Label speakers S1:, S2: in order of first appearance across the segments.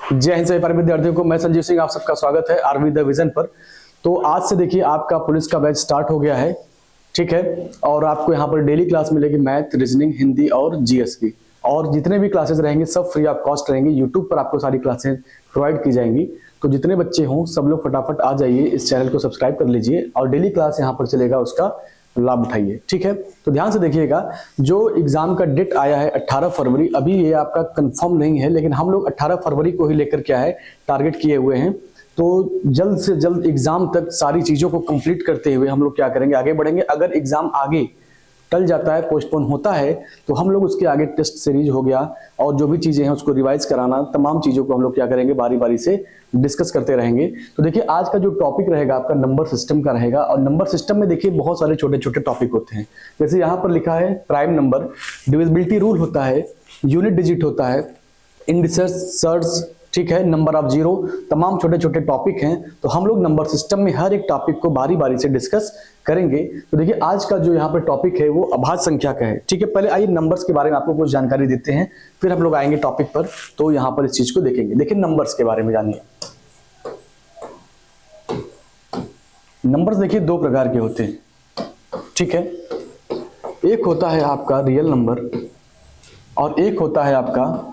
S1: जय हिंद सभी प्यारे विद्यार्थियों को, मैं संजीव सिंह, आप सबका स्वागत है आर्मी द विजन पर। तो आज से देखिए आपका पुलिस का बैच स्टार्ट हो गया है, ठीक है। और आपको यहाँ पर डेली क्लास मिलेगी मैथ, रीजनिंग, हिंदी और जीएस की। और जितने भी क्लासेस रहेंगे सब फ्री ऑफ कॉस्ट रहेंगे। यूट्यूब पर आपको सारी क्लासेस प्रोवाइड की जाएंगी। तो जितने बच्चे हों सब लोग फटाफट आ जाइए, इस चैनल को सब्सक्राइब कर लीजिए और डेली क्लास यहाँ पर चलेगा, उसका लाभ उठाइए, ठीक है। तो ध्यान से देखिएगा, जो एग्जाम का डेट आया है 18 फरवरी, अभी ये आपका कंफर्म नहीं है, लेकिन हम लोग 18 फरवरी को ही लेकर क्या है टारगेट किए हुए हैं। तो जल्द से जल्द एग्जाम तक सारी चीजों को कंप्लीट करते हुए हम लोग क्या करेंगे, आगे बढ़ेंगे। अगर एग्जाम आगे टल जाता है, पोस्टपोन होता है, तो हम लोग उसके आगे टेस्ट सीरीज हो गया और जो भी चीजें हैं उसको रिवाइज कराना, तमाम चीजों को हम लोग क्या करेंगे, बारी बारी से डिस्कस करते रहेंगे। तो देखिए आज का जो टॉपिक रहेगा आपका नंबर सिस्टम का रहेगा। और नंबर सिस्टम में देखिए बहुत सारे छोटे छोटे टॉपिक होते हैं। जैसे यहाँ पर लिखा है प्राइम नंबर, डिविजिबिलिटी रूल होता है, यूनिट डिजिट होता है, इंडिसेस, सर्च, ठीक है, नंबर ऑफ जीरो, तमाम छोटे छोटे टॉपिक हैं। तो हम लोग नंबर सिस्टम में हर एक टॉपिक को बारी बारी से डिस्कस करेंगे। तो देखिए आज का जो यहाँ पर टॉपिक है वो अभाज्य संख्या का है, ठीक है। पहले आइए नंबर्स के बारे में आपको कुछ जानकारी देते हैं, फिर हम लोग आएंगे टॉपिक पर। तो यहाँ पर इस चीज को देखेंगे। देखिए नंबर्स के बारे में जानिए। नंबर्स देखिए दो प्रकार के होते हैं, ठीक है। एक होता है आपका रियल नंबर और एक होता है आपका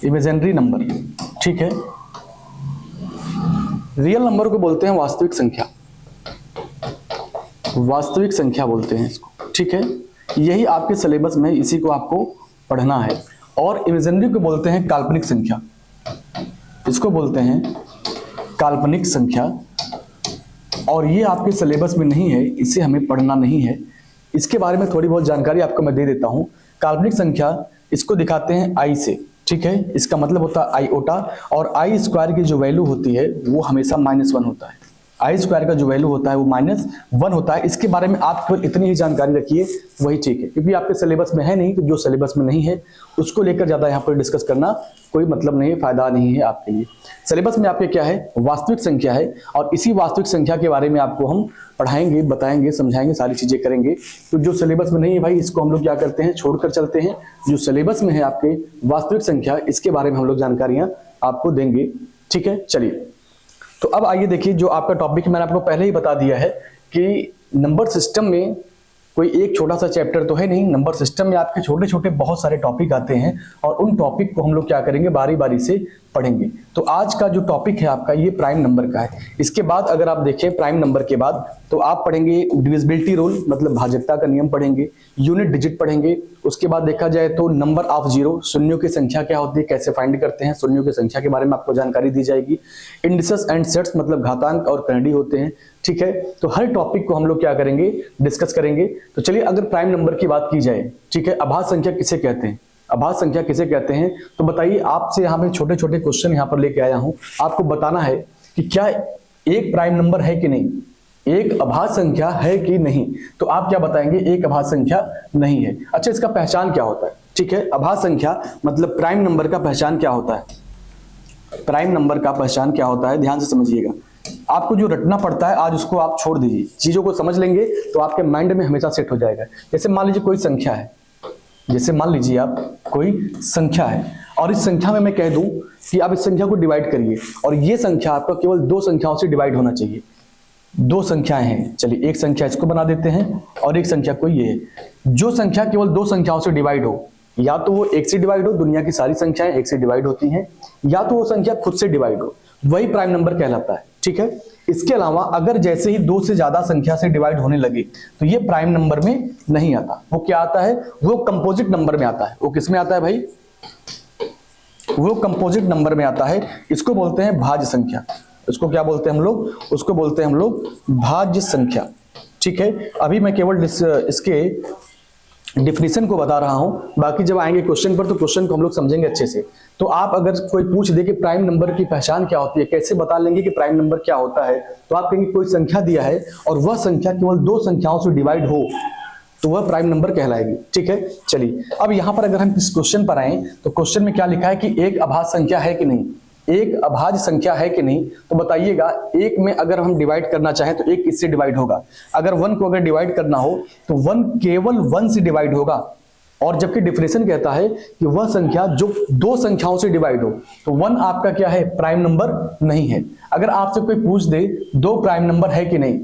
S1: इमेजिनरी नंबर, ठीक है। रियल नंबर को बोलते हैं वास्तविक संख्या, वास्तविक संख्या बोलते हैं इसको, ठीक है। यही आपके सिलेबस में, इसी को आपको पढ़ना है। और इमेजिनरी को बोलते हैं काल्पनिक संख्या, इसको बोलते हैं काल्पनिक संख्या। और ये आपके सिलेबस में नहीं है, इसे हमें पढ़ना नहीं है। इसके बारे में थोड़ी बहुत जानकारी आपको मैं दे देता हूं। काल्पनिक संख्या इसको दिखाते हैं आई से, ठीक है। इसका मतलब होता है आईओटा। और आई स्क्वायर की जो वैल्यू होती है वो हमेशा -1 होता है। आई स्क्वायर का जो वैल्यू होता है वो -1 होता है। इसके बारे में आप केवल इतनी ही जानकारी रखिए, वही ठीक है, क्योंकि आपके सिलेबस में है नहीं। तो जो सिलेबस में नहीं है उसको लेकर ज्यादा यहाँ पर डिस्कस करना कोई मतलब नहीं है, फायदा नहीं है आपके लिए। सिलेबस में आपके क्या है, वास्तविक संख्या है। और इसी वास्तविक संख्या के बारे में आपको हम पढ़ाएंगे, बताएंगे, समझाएंगे, सारी चीजें करेंगे। तो जो सिलेबस में नहीं है भाई, इसको हम लोग क्या करते हैं, छोड़कर चलते हैं। जो सिलेबस में है आपके वास्तविक संख्या, इसके बारे में हम लोग जानकारियां आपको देंगे, ठीक है। चलिए तो अब आइए देखिए, जो आपका टॉपिक मैंने आपको पहले ही बता दिया है कि नंबर सिस्टम में कोई एक छोटा सा चैप्टर तो है नहीं। नंबर सिस्टम में आपके छोटे छोटे बहुत सारे टॉपिक आते हैं और उन टॉपिक को हम लोग क्या करेंगे, बारी बारी से पढ़ेंगे। तो आज का जो टॉपिक है आपका ये प्राइम नंबर का है। इसके बाद अगर आप देखें प्राइम नंबर के बाद तो आप पढ़ेंगे डिविजिबिलिटी रूल, मतलब भाजकता का नियम पढ़ेंगे, यूनिट डिजिट पढ़ेंगे। उसके बाद देखा जाए तो नंबर ऑफ जीरो, शून्यों की संख्या क्या होती है, कैसे फाइंड करते हैं, शून्यों की संख्या के बारे में आपको जानकारी दी जाएगी। इंडिसेस एंड सेट्स, मतलब घातांक और करंडी होते हैं, ठीक है। तो हर टॉपिक को हम लोग क्या करेंगे, डिस्कस करेंगे। तो चलिए अगर प्राइम नंबर की बात की जाए, ठीक है, अभाज्य संख्या किसे कहते हैं, अभाज्य संख्या किसे कहते हैं, तो बताइए। आपसे यहाँ पे छोटे छोटे क्वेश्चन यहाँ पर लेके आया हूं, आपको बताना है कि क्या एक प्राइम नंबर है कि नहीं, एक अभाज्य संख्या है कि नहीं। तो आप क्या बताएंगे, एक अभाज्य संख्या नहीं है। अच्छा, इसका पहचान क्या होता है, ठीक है। अभाज्य संख्या मतलब प्राइम नंबर का पहचान क्या होता है, प्राइम नंबर का पहचान क्या होता है, ध्यान से समझिएगा। आपको जो रटना पड़ता है आज उसको आप छोड़ दीजिए, चीजों को समझ लेंगे तो आपके माइंड में हमेशा सेट हो जाएगा। जैसे मान लीजिए कोई संख्या है, जैसे मान लीजिए आप कोई संख्या है और इस संख्या में मैं कह दूं कि आप इस संख्या को डिवाइड करिए और ये संख्या आपका केवल दो संख्याओं से डिवाइड होना चाहिए। दो संख्याएं हैं, चलिए एक संख्या इसको बना देते हैं और एक संख्या कोई ये है। जो संख्या केवल दो संख्याओं से डिवाइड हो, या तो वो एक से डिवाइड हो, दुनिया की सारी संख्याएं एक से डिवाइड होती हैं, या तो वो संख्या खुद से डिवाइड हो, वही प्राइम नंबर कहलाता है, ठीक है। इसके अलावा अगर जैसे ही दो से ज्यादा संख्या से डिवाइड होने लगे तो ये प्राइम नंबर में नहीं आता। वो क्या आता है, वो कंपोजिट नंबर में आता है। वो किस में आता है भाई, वो कंपोजिट नंबर में आता है। इसको बोलते हैं भाज्य संख्या। इसको क्या बोलते हैं हम लोग, उसको बोलते हैं हम लोग भाज्य संख्या, ठीक है। अभी मैं केवल इसके डिफिनीशन को बता रहा हूं, बाकी जब आएंगे क्वेश्चन पर तो क्वेश्चन को हम लोग समझेंगे अच्छे से। तो आप अगर कोई पूछ दे कि प्राइम नंबर की पहचान क्या होती है, कैसे बता लेंगे कि प्राइम नंबर क्या होता है, तो आप कहेंगे कोई संख्या दिया है और वह संख्या केवल दो संख्याओं से डिवाइड हो तो वह प्राइम नंबर कहलाएगी, ठीक है। चलिए अब यहां पर अगर हम इस क्वेश्चन पर आए तो क्वेश्चन में क्या लिखा है कि एक अभाज्य संख्या है कि नहीं, एक अभाज्य संख्या है कि नहीं। तो बताइएगा, एक में अगर हम डिवाइड करना चाहें तो एक किससे डिवाइड होगा, अगर 1 को अगर डिवाइड करना हो तो 1 केवल 1 से डिवाइड होगा और जबकि डिफरेंशियल कहता है कि वह संख्या जो दो संख्याओं से डिवाइड हो। तो 1 आपका क्या है, प्राइम नंबर नहीं है। अगर आपसे कोई पूछ दे 2 प्राइम नंबर है कि नहीं,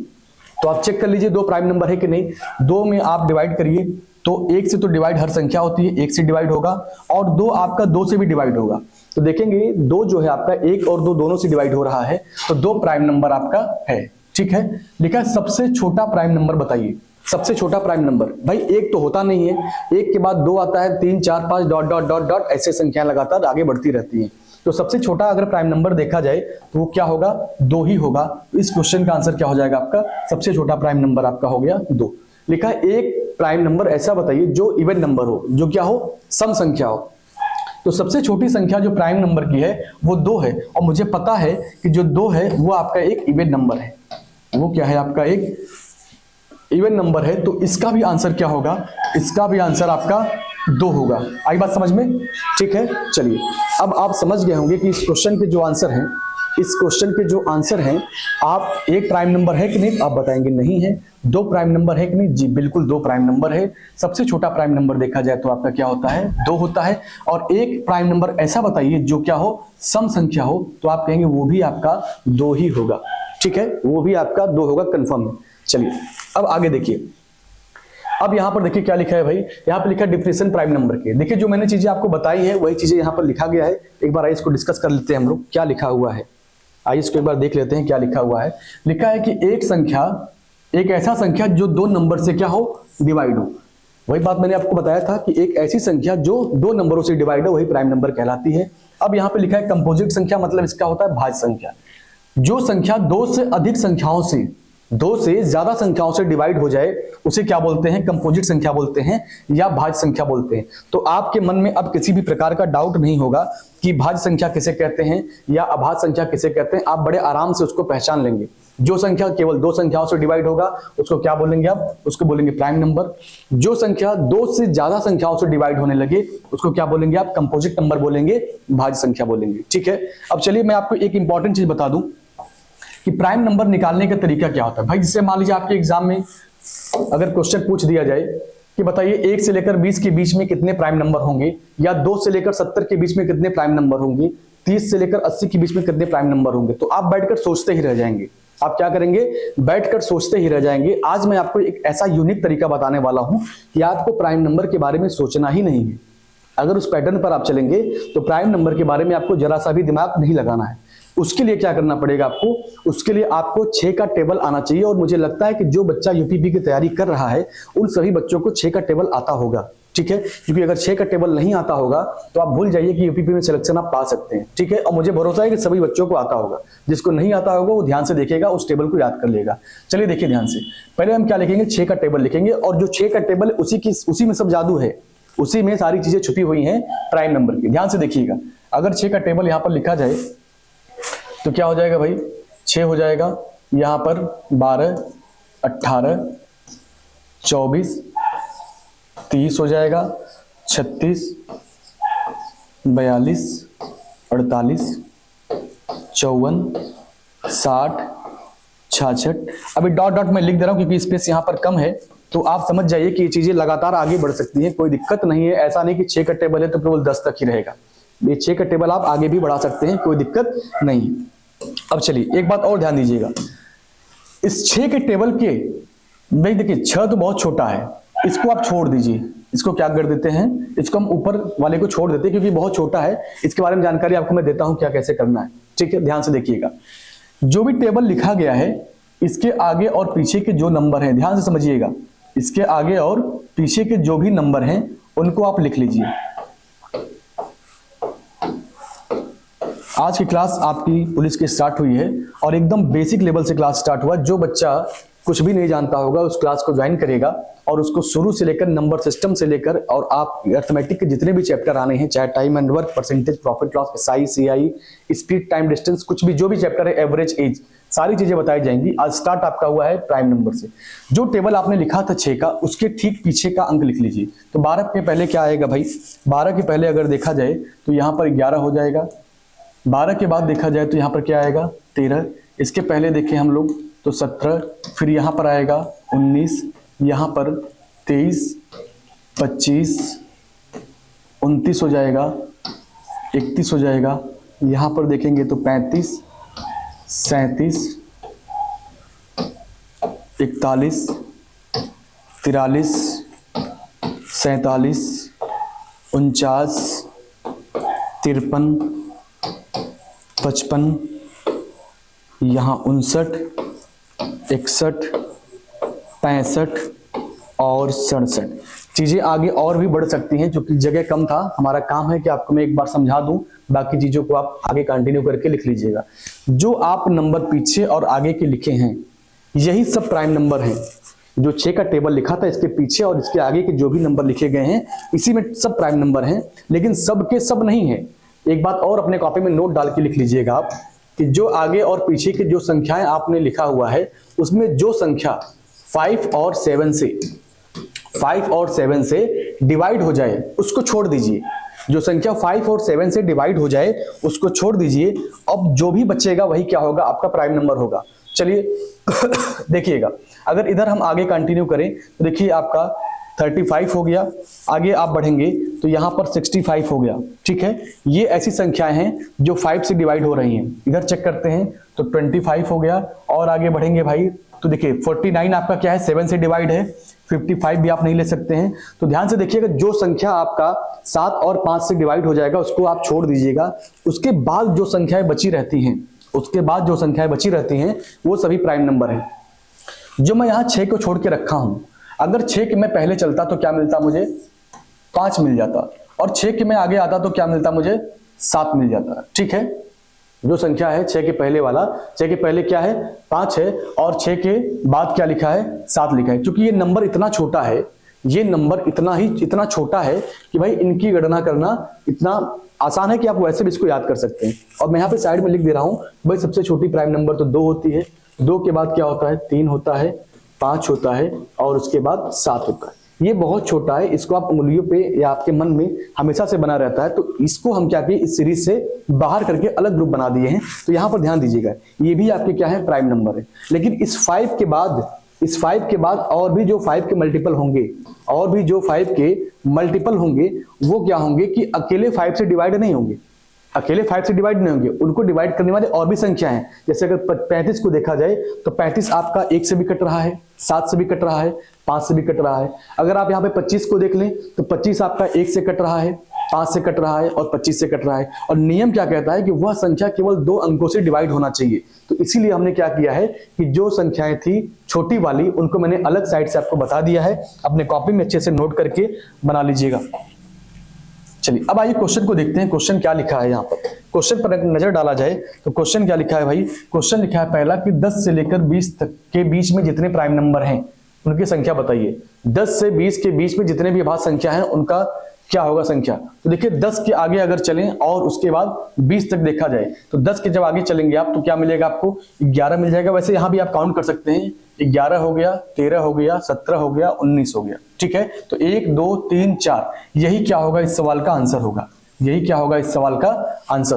S1: तो आप चेक कर लीजिए 2 प्राइम नंबर है कि नहीं। 2 में आप डिवाइड करिए तो 1 से तो डिवाइड हर संख्या होती है, 1 से डिवाइड होगा, और 2 आपका 2 से भी डिवाइड होगा। तो देखेंगे 2 जो है आपका 1 और 2 दोनों से डिवाइड हो रहा है, तो 2 प्राइम नंबर आपका है। ठीक है, लिखा है सबसे छोटा प्राइम नंबर बताइए। सबसे छोटा प्राइम नंबर भाई 1 तो होता नहीं है, 1 के बाद 2 आता है, 3 4 5 डॉट डॉट डॉट डॉट ऐसे संख्या लगातार आगे बढ़ती रहती हैं। तो सबसे छोटा अगर प्राइम नंबर देखा जाए तो वो क्या होगा, 2 ही होगा। इस क्वेश्चन का आंसर क्या हो जाएगा आपका, सबसे छोटा प्राइम नंबर आपका हो गया 2। लिखा है एक प्राइम नंबर ऐसा बताइए जो इवन नंबर हो, जो क्या हो, सम संख्या हो। तो सबसे छोटी संख्या जो प्राइम नंबर की है वो 2 है, और मुझे पता है कि जो 2 है वो आपका एक इवन नंबर है। वो क्या है, आपका एक इवन नंबर है। तो इसका भी आंसर क्या होगा, इसका भी आंसर आपका 2 होगा। आई बात समझ में? ठीक है, चलिए अब आप समझ गए होंगे कि इस क्वेश्चन के जो आंसर हैं, इस क्वेश्चन के जो आंसर हैं, आप एक प्राइम नंबर है कि नहीं, आप बताएंगे नहीं है। 2 प्राइम नंबर है कि नहीं, जी बिल्कुल 2 प्राइम नंबर है। सबसे छोटा प्राइम नंबर देखा जाए तो आपका क्या होता है, 2 होता है। और एक प्राइम नंबर ऐसा बताइए जो क्या हो, सम संख्या हो, तो आप कहेंगे वो भी आपका 2 ही होगा। ठीक है, वो भी आपका 2 होगा, कंफर्म है। चलिए अब आगे देखिए। अब यहां पर देखिए क्या लिखा है भाई, यहां पर लिखा है डिफरेंशियल प्राइम नंबर के। देखिए जो मैंने चीजें आपको बताई है वही चीजें यहां पर लिखा गया है। एक बार आइए इसको डिस्कस कर लेते हैं हम लोग, क्या लिखा हुआ है। आइए इसको एक बार देख लेते हैं क्या लिखा हुआ है। लिखा है कि एक संख्या, एक ऐसा संख्या जो 2 नंबर से क्या हो, डिवाइड हो। वही बात मैंने आपको बताया था कि एक ऐसी संख्या जो 2 नंबरों से डिवाइड हो वही प्राइम नंबर कहलाती है। अब यहाँ पे लिखा है कंपोजिट संख्या, मतलब इसका होता है भाज्य संख्या। जो संख्या 2 से अधिक संख्याओं से, 2 से ज्यादा संख्याओं से डिवाइड हो जाए उसे क्या बोलते हैं, कंपोजिट संख्या बोलते हैं या भाज्य संख्या बोलते हैं। तो आपके मन में अब किसी भी प्रकार का डाउट नहीं होगा कि भाज्य संख्या किसे कहते हैं या अभाज्य संख्या किसे कहते हैं। आप बड़े आराम से उसको पहचान लेंगे। जो संख्या केवल 2 संख्याओं से डिवाइड होगा उसको क्या बोलेंगे आप, उसको बोलेंगे प्राइम नंबर। जो संख्या 2 से ज्यादा संख्याओं से डिवाइड होने लगे उसको क्या बोलेंगे आप, कंपोजिट नंबर बोलेंगे, भाज्य संख्या बोलेंगे। ठीक है, अब चलिए मैं आपको एक इंपॉर्टेंट चीज बता दूं कि प्राइम नंबर निकालने का तरीका क्या होता है। भाई जिससे मान लीजिए आपके एग्जाम में अगर क्वेश्चन पूछ दिया जाए कि बताइए 1 से लेकर 20 के बीच में कितने प्राइम नंबर होंगे, या 2 से लेकर 70 के बीच में कितने प्राइम नंबर होंगे, 30 से लेकर 80 के बीच में कितने प्राइम नंबर होंगे, तो आप बैठकर सोचते ही रह जाएंगे। आप क्या करेंगे, बैठकर सोचते ही रह जाएंगे। आज मैं आपको एक ऐसा यूनिक तरीका बताने वाला हूं कि आपको प्राइम नंबर के बारे में सोचना ही नहीं है। अगर उस पैटर्न पर आप चलेंगे तो प्राइम नंबर के बारे में आपको जरा सा भी दिमाग नहीं लगाना है। उसके लिए क्या करना पड़ेगा आपको, उसके लिए आपको 6 का टेबल आना चाहिए। और मुझे लगता है कि जो बच्चा यूपीपी की तैयारी कर रहा है उन सभी बच्चों को 6 का टेबल आता होगा। ठीक है, क्योंकि अगर 6 का टेबल नहीं आता होगा तो आप भूल जाइए कि यूपीपी में सिलेक्शन आप पा सकते हैं। ठीक है, और मुझे भरोसा है कि सभी बच्चों को आता होगा। जिसको नहीं आता होगा वो ध्यान से देखेगा, उस टेबल को याद कर लेगा। चलिए देखिए ध्यान से, पहले हम क्या लिखेंगे, 6 का टेबल लिखेंगे। और जो 6 का टेबल उसी में सब जादू है, उसी में सारी चीजें छुपी हुई हैं प्राइम नंबर की। ध्यान से देखिएगा, अगर 6 का टेबल यहां पर लिखा जाए तो क्या हो जाएगा भाई, 6 हो जाएगा, यहां पर 12, 18, 24, 30 हो जाएगा, 36, 42, 48, 54, 60, 66। अभी डॉट डॉट में लिख दे रहा हूं क्योंकि स्पेस यहां पर कम है, तो आप समझ जाइए कि ये चीजें लगातार आगे बढ़ सकती हैं, कोई दिक्कत नहीं है। ऐसा नहीं कि 6 का टेबल है तो केवल 10 तक ही रहेगा। ये 6 का टेबल आप आगे भी बढ़ा सकते हैं, कोई दिक्कत नहीं। अब चलिए एक बात और ध्यान दीजिएगा, इस 6 के टेबल के भाई देखिए 6 तो बहुत छोटा है, इसको आप छोड़ दीजिए। इसको क्या कर देते हैं, इसको हम ऊपर वाले को छोड़ देते हैं क्योंकि बहुत छोटा है। इसके बारे में जानकारी आपको मैं देता हूं क्या कैसे करना है। ठीक है, ध्यान से देखिएगा, जो भी टेबल लिखा गया है इसके आगे और पीछे के जो नंबर हैं, ध्यान से समझिएगा, इसके आगे और पीछे के जो भी नंबर हैं उनको आप लिख लीजिए। आज की क्लास आपकी पुलिस की स्टार्ट हुई है और एकदम बेसिक लेवल से क्लास स्टार्ट हुआ। जो बच्चा कुछ भी नहीं जानता होगा उस क्लास को ज्वाइन करेगा और उसको शुरू से लेकर नंबर सिस्टम से लेकर और आप अर्थमेटिक के जितने भी चैप्टर आने हैं, चाहे time and work, percentage, profit loss, SI, CI, speed, time, distance, कुछ भी जो भी चैप्टर है, एवरेज, एज, सारी चीजें बताई जाएंगी। आज स्टार्ट आपका हुआ है प्राइम नंबर से। जो टेबल आपने लिखा था 6 का, उसके ठीक पीछे का अंक लिख लीजिए। तो 12 के पहले क्या आएगा भाई, 12 के पहले अगर देखा जाए तो यहाँ पर 11 हो जाएगा। 12 के बाद देखा जाए तो यहाँ पर क्या आएगा, 13। इसके पहले देखें हम लोग तो 17, फिर यहाँ पर आएगा 19, यहाँ पर 23, 25, 29 हो जाएगा, 31 हो जाएगा, यहाँ पर देखेंगे तो 35, 37, 41, 43, 47, 49, 53, 55, यहाँ 59, 61, 65 और 67। चीज़ें आगे और भी बढ़ सकती हैं, क्योंकि जगह कम था। हमारा काम है कि आपको मैं एक बार समझा दूं, बाकी चीज़ों को आप आगे कंटिन्यू करके लिख लीजिएगा। जो आप नंबर पीछे और आगे के लिखे हैं यही सब प्राइम नंबर हैं। जो 6 का टेबल लिखा था, इसके पीछे और इसके आगे के जो भी नंबर लिखे गए हैं इसी में सब प्राइम नंबर हैं, लेकिन सब के सब नहीं है। एक बात और अपने कॉपी में नोट डाल के लिख लीजिएगा आप, कि जो आगे और पीछे की जो संख्याएं आपने लिखा हुआ है उसमें जो संख्या 5 और 7 से डिवाइड हो जाए उसको छोड़ दीजिए। जो संख्या 5 और 7 से डिवाइड हो जाए उसको छोड़ दीजिए। अब जो भी बचेगा वही क्या होगा, आपका प्राइम नंबर होगा। चलिए देखिएगा, अगर इधर हम आगे कंटिन्यू करें तो देखिए आपका 35 हो गया, आगे आप बढ़ेंगे तो यहाँ पर 65 हो गया। ठीक है, ये ऐसी संख्याएं हैं जो 5 से डिवाइड हो रही हैं। इधर चेक करते हैं तो 25 हो गया, और आगे बढ़ेंगे भाई तो देखिए 49 आपका क्या है, 7 से डिवाइड है। 55 भी आप नहीं ले सकते हैं। तो ध्यान से देखिएगा, जो संख्या आपका 7 और 5 से डिवाइड हो जाएगा उसको आप छोड़ दीजिएगा। उसके बाद जो संख्याएं बची रहती हैं वो सभी प्राइम नंबर हैं। जो मैं यहाँ 6 को छोड़ के रखा हूं, अगर 6 के मैं पहले चलता तो क्या मिलता मुझे, 5 मिल जाता, और 6 के मैं आगे आता तो क्या मिलता मुझे, 7 मिल जाता। ठीक है, जो संख्या है 6 के पहले वाला, 6 के पहले क्या है, 5 है, और 6 के बाद क्या लिखा है, 7 लिखा है। क्योंकि ये नंबर इतना छोटा है, ये नंबर इतना छोटा है कि भाई इनकी गणना करना इतना आसान है कि आप वैसे भी इसको याद कर सकते हैं। और मैं यहाँ पे साइड में लिख दे रहा हूं, भाई सबसे छोटी प्राइम नंबर तो 2 होती है, 2 के बाद क्या होता है, 3 होता है, 5 होता है, और उसके बाद 7 होता है। ये बहुत छोटा है, इसको आप उंगलियों पे या आपके मन में हमेशा से बना रहता है। तो इसको हम क्या किए, इस सीरीज से बाहर करके अलग ग्रुप बना दिए हैं। तो यहाँ पर ध्यान दीजिएगा, ये भी आपके क्या है, प्राइम नंबर है। लेकिन इस 5 के बाद और भी जो 5 के मल्टीपल होंगे, वो क्या होंगे कि अकेले 5 से डिवाइड नहीं होंगे, उनको डिवाइड करने वाले और भी संख्या हैं। जैसे अगर 35 को देखा जाए तो 35 आपका 1 से भी कट रहा है, 7 से भी कट रहा है, 5 से भी कट रहा है। अगर आप यहाँ पे 25 को देख लें तो 25 आपका 1 से कट रहा है, 5 से कट रहा है और 25 से कट रहा है। और नियम क्या कहता है कि वह संख्या केवल 2 अंकों से डिवाइड होना चाहिए। तो इसीलिए हमने क्या किया है कि जो संख्याएं थी छोटी वाली उनको मैंने अलग साइड से आपको बता दिया है। अपने कॉपी में अच्छे से नोट करके बना लीजिएगा। चलिए अब आइए क्वेश्चन को देखते हैं, क्वेश्चन क्या लिखा है। यहाँ पर क्वेश्चन पर नजर डाला जाए तो क्वेश्चन क्या लिखा है भाई, क्वेश्चन लिखा है पहला कि 10 से लेकर 20 तक के बीच में जितने प्राइम नंबर हैं उनकी संख्या बताइए। 10 से 20 के बीच में जितने भी अभाज्य संख्या हैं उनका क्या होगा संख्या। तो देखिए 10 के आगे अगर चलें और उसके बाद 20 तक देखा जाए तो 10 के जब आगे चलेंगे आप तो क्या मिलेगा, आपको 11 मिल जाएगा। वैसे यहाँ भी आप काउंट कर सकते हैं, 11 हो गया, 13 हो गया, 17 हो गया, 19 हो गया। ठीक है, तो 1 2 3 4 यही क्या होगा, इस सवाल का आंसर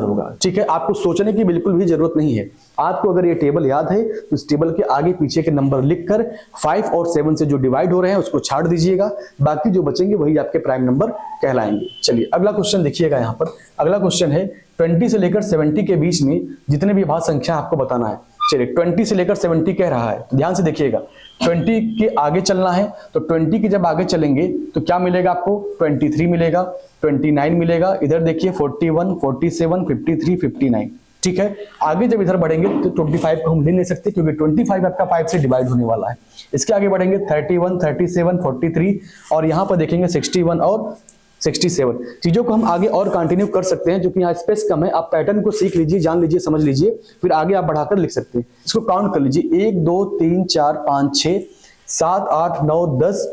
S1: होगा। ठीक है, आपको सोचने की बिल्कुल भी जरूरत नहीं है। आपको अगर ये टेबल याद है तो इस टेबल के आगे पीछे के नंबर लिखकर 5 और 7 से जो डिवाइड हो रहे हैं उसको छाड़ दीजिएगा, बाकी जो बचेंगे वही आपके प्राइम नंबर कहलाएंगे। चलिए अगला क्वेश्चन देखिएगा। यहाँ पर अगला क्वेश्चन है 20 से लेकर 70 के बीच में जितने भी अभाज्य संख्या आपको बताना है। चलिए 20 से लेकर 70 कह रहा है, तो ध्यान से देखिएगा 20 के आगे चलना है। तो 20 के जब आगे चलेंगे तो क्या मिलेगा आपको, 23 मिलेगा, 29 मिलेगा, इधर देखिए 41, 47, 53, 59। ठीक है, आगे जब इधर बढ़ेंगे तो 25 को हम ले नहीं सकते क्योंकि 25 आपका 5 से डिवाइड होने वाला है। इसके आगे बढ़ेंगे 31, 37, 43 और यहाँ पर देखेंगे 61 और 67। चीजों को हम आगे और कंटिन्यू कर सकते हैं, जो कि यहाँ स्पेस कम है। आप पैटर्न को सीख लीजिए, जान लीजिए, समझ लीजिए, फिर आगे आप बढ़ाकर लिख सकते हैं। इसको काउंट कर लीजिए, 1 2 3 4 5 6 7 8 9 10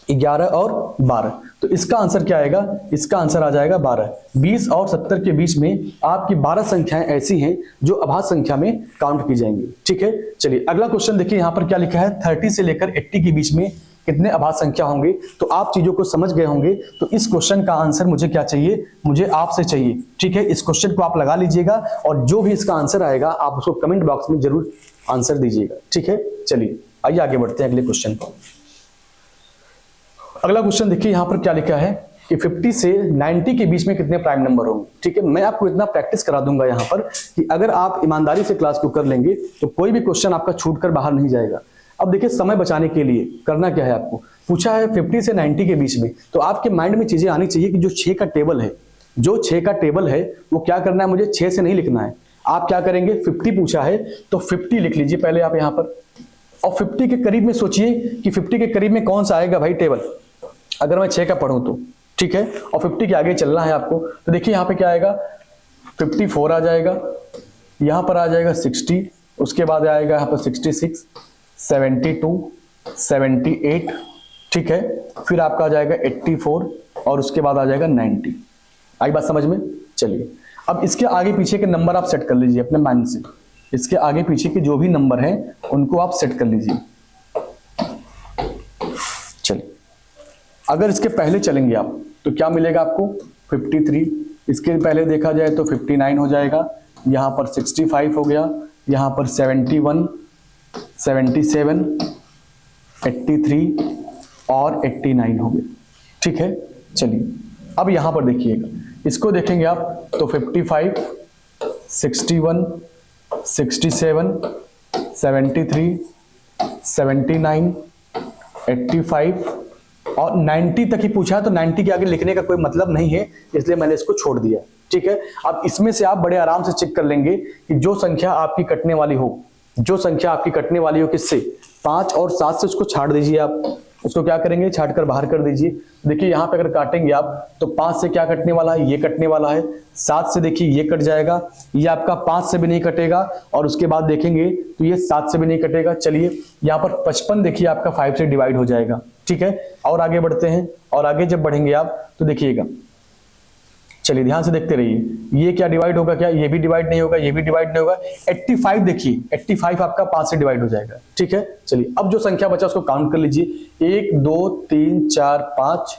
S1: 11 और 12। तो इसका आंसर क्या आएगा, इसका आंसर आ जाएगा 12। 20 और 70 के बीच में आपकी 12 संख्याएं ऐसी हैं जो अभाज्य संख्या में काउंट की जाएंगी। ठीक है, चलिए अगला क्वेश्चन देखिए। यहाँ पर क्या लिखा है, 30 से लेकर 80 के बीच में कितने अभाज्य संख्या होंगे। तो आप चीजों को समझ गए होंगे। तो इस क्वेश्चन का आंसर मुझे क्या चाहिए, मुझे आपसे चाहिए। ठीक है, इस क्वेश्चन को आप लगा लीजिएगा और जो भी इसका आंसर आएगा आप उसको कमेंट बॉक्स में जरूर आंसर दीजिएगा। ठीक है, चलिए आइए आगे बढ़ते हैं अगले क्वेश्चन पर। अगला क्वेश्चन देखिए, यहाँ पर क्या लिखा है, कि 50 से 90 के बीच में कितने प्राइम नंबर होंगे। ठीक है, मैं आपको इतना प्रैक्टिस करा दूंगा यहाँ पर कि अगर आप ईमानदारी से क्लास को कर लेंगे तो कोई भी क्वेश्चन आपका छूट कर बाहर नहीं जाएगा। अब देखिए, समय बचाने के लिए करना क्या है, आपको पूछा है 50 से 90 के बीच में, तो आपके माइंड में चीजें आनी चाहिए कि जो 6 का टेबल है, जो 6 का टेबल है वो क्या करना है, मुझे 6 से नहीं लिखना है। आप क्या करेंगे, 50 पूछा है तो 50 लिख लीजिए पहले आप यहाँ पर, और 50 के करीब में सोचिए कि 50 के करीब में कौन सा आएगा भाई टेबल, अगर मैं 6 का पढ़ूं तो। ठीक है, और 50 के आगे चलना है आपको, तो देखिए यहाँ पे क्या आएगा, 54 आ जाएगा, यहाँ पर आ जाएगा 60, उसके बाद आएगा यहाँ पर 66, 72, 78, ठीक है, फिर आपका आ जाएगा 84 और उसके बाद आ जाएगा 90। आई बात समझ में? चलिए, अब इसके आगे पीछे के नंबर आप सेट कर लीजिए अपने माइंड से, इसके आगे पीछे के जो भी नंबर हैं उनको आप सेट कर लीजिए। चलिए, अगर इसके पहले चलेंगे आप तो क्या मिलेगा आपको, 53, इसके पहले देखा जाए तो 59 हो जाएगा, यहाँ पर 65 हो गया, यहाँ पर 71, 77, 83 और 89 हो गया। ठीक है, चलिए अब यहाँ पर देखिएगा, इसको देखेंगे आप तो 55, 61, 67, 73, 79, 85 और 90 तक ही पूछा है, तो 90 के आगे लिखने का कोई मतलब नहीं है, इसलिए मैंने इसको छोड़ दिया। ठीक है, अब इसमें से आप बड़े आराम से चेक कर लेंगे कि जो संख्या आपकी कटने वाली हो, जो संख्या आपकी कटने वाली हो किससे, 5 और 7 से उसको छाट दीजिए आप। उसको क्या करेंगे, छाट कर बाहर कर दीजिए। देखिए यहाँ पे अगर काटेंगे आप तो 5 से क्या कटने वाला है, ये कटने वाला है, 7 से देखिए ये कट जाएगा, ये आपका 5 से भी नहीं कटेगा, और उसके बाद देखेंगे तो ये 7 से भी नहीं कटेगा। चलिए, यहाँ पर 55 देखिए आपका 5 से डिवाइड हो जाएगा। ठीक है, और आगे बढ़ते हैं, और आगे जब बढ़ेंगे आप तो देखिएगा, चलिए ध्यान से देखते रहिए, ये क्या डिवाइड होगा, क्या ये भी डिवाइड नहीं होगा, ये भी डिवाइड नहीं होगा। 85 देखिए, 85 आपका 5 से डिवाइड हो जाएगा। ठीक है, चलिए अब जो संख्या बचा उसको काउंट कर लीजिए, 1 2 3 4 5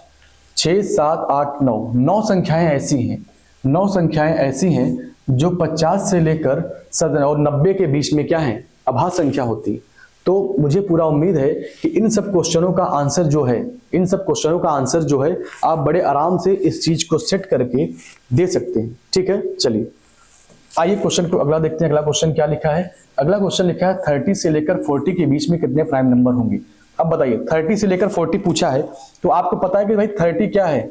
S1: 6 7 8 9, 9 संख्याएं ऐसी हैं, 9 संख्याएं ऐसी हैं जो 50 से लेकर 90 के बीच में क्या है, अभाज्य संख्या होती है। तो मुझे पूरा उम्मीद है कि इन सब क्वेश्चनों का आंसर जो है, इन सब क्वेश्चनों का आंसर जो है आप बड़े आराम से इस चीज को सेट करके दे सकते हैं। ठीक है, चलिए आइए क्वेश्चन को अगला देखते हैं। अगला क्वेश्चन क्या लिखा है, अगला क्वेश्चन लिखा है 30 से लेकर 40 के बीच में कितने प्राइम नंबर होंगे। अब बताइए, 30 से लेकर 40 पूछा है, तो आपको पता है कि भाई 30 क्या है,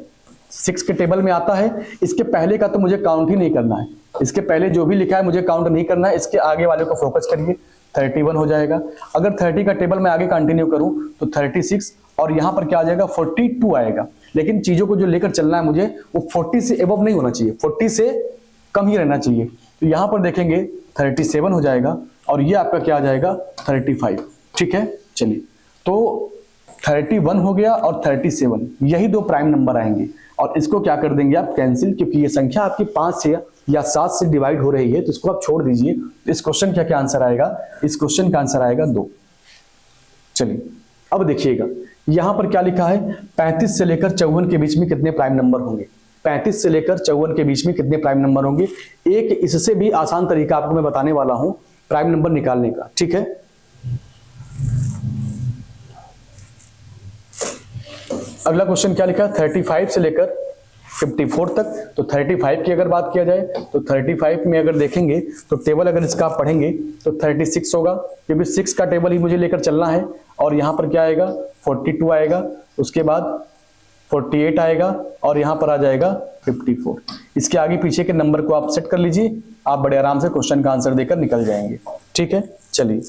S1: 6 के टेबल में आता है। इसके पहले का तो मुझे काउंट ही नहीं करना है, इसके पहले जो भी लिखा है मुझे काउंट नहीं करना है, इसके आगे वाले को फोकस करिए। 31 हो जाएगा। अगर 30 का टेबल मैं आगे कंटिन्यू करूं तो 36 और यहां पर क्या आ जाएगा, 42 आएगा। लेकिन चीजों को जो लेकर चलना है मुझे वो 40 से एबव नहीं होना चाहिए, 40 से कम ही रहना चाहिए। तो यहां पर देखेंगे 37 हो जाएगा और ये आपका क्या आ जाएगा, 35। ठीक है, चलिए तो 31 हो गया और 37, यही दो प्राइम नंबर आएंगे और इसको क्या कर देंगे आप, कैंसिल, क्योंकि ये संख्या आपकी 5 से या 7 से डिवाइड हो रही है, तो इसको आप छोड़ दीजिए। इस क्वेश्चन का क्या आंसर आएगा, इस क्वेश्चन का आंसर आएगा 2। चलिए अब देखिएगा यहां पर क्या लिखा है, 35 से लेकर 54 के बीच में कितने प्राइम नंबर होंगे। 35 से लेकर 54 के बीच में कितने प्राइम नंबर होंगे। एक इससे भी आसान तरीका आपको मैं बताने वाला हूं प्राइम नंबर निकालने का। ठीक है, अगला क्वेश्चन क्या लिखा है, 35 से लेकर 54 तक। तो 35 की अगर बात किया जाए तो 35 में अगर देखेंगे तो टेबल अगर इसका आप पढ़ेंगे तो 36 होगा, क्योंकि 6 का टेबल ही मुझे लेकर चलना है। और यहाँ पर क्या आएगा, 42 आएगा, उसके बाद 48 आएगा और यहाँ पर आ जाएगा 54। इसके आगे पीछे के नंबर को आप सेट कर लीजिए, आप बड़े आराम से क्वेश्चन का आंसर देकर निकल जाएंगे। ठीक है, चलिए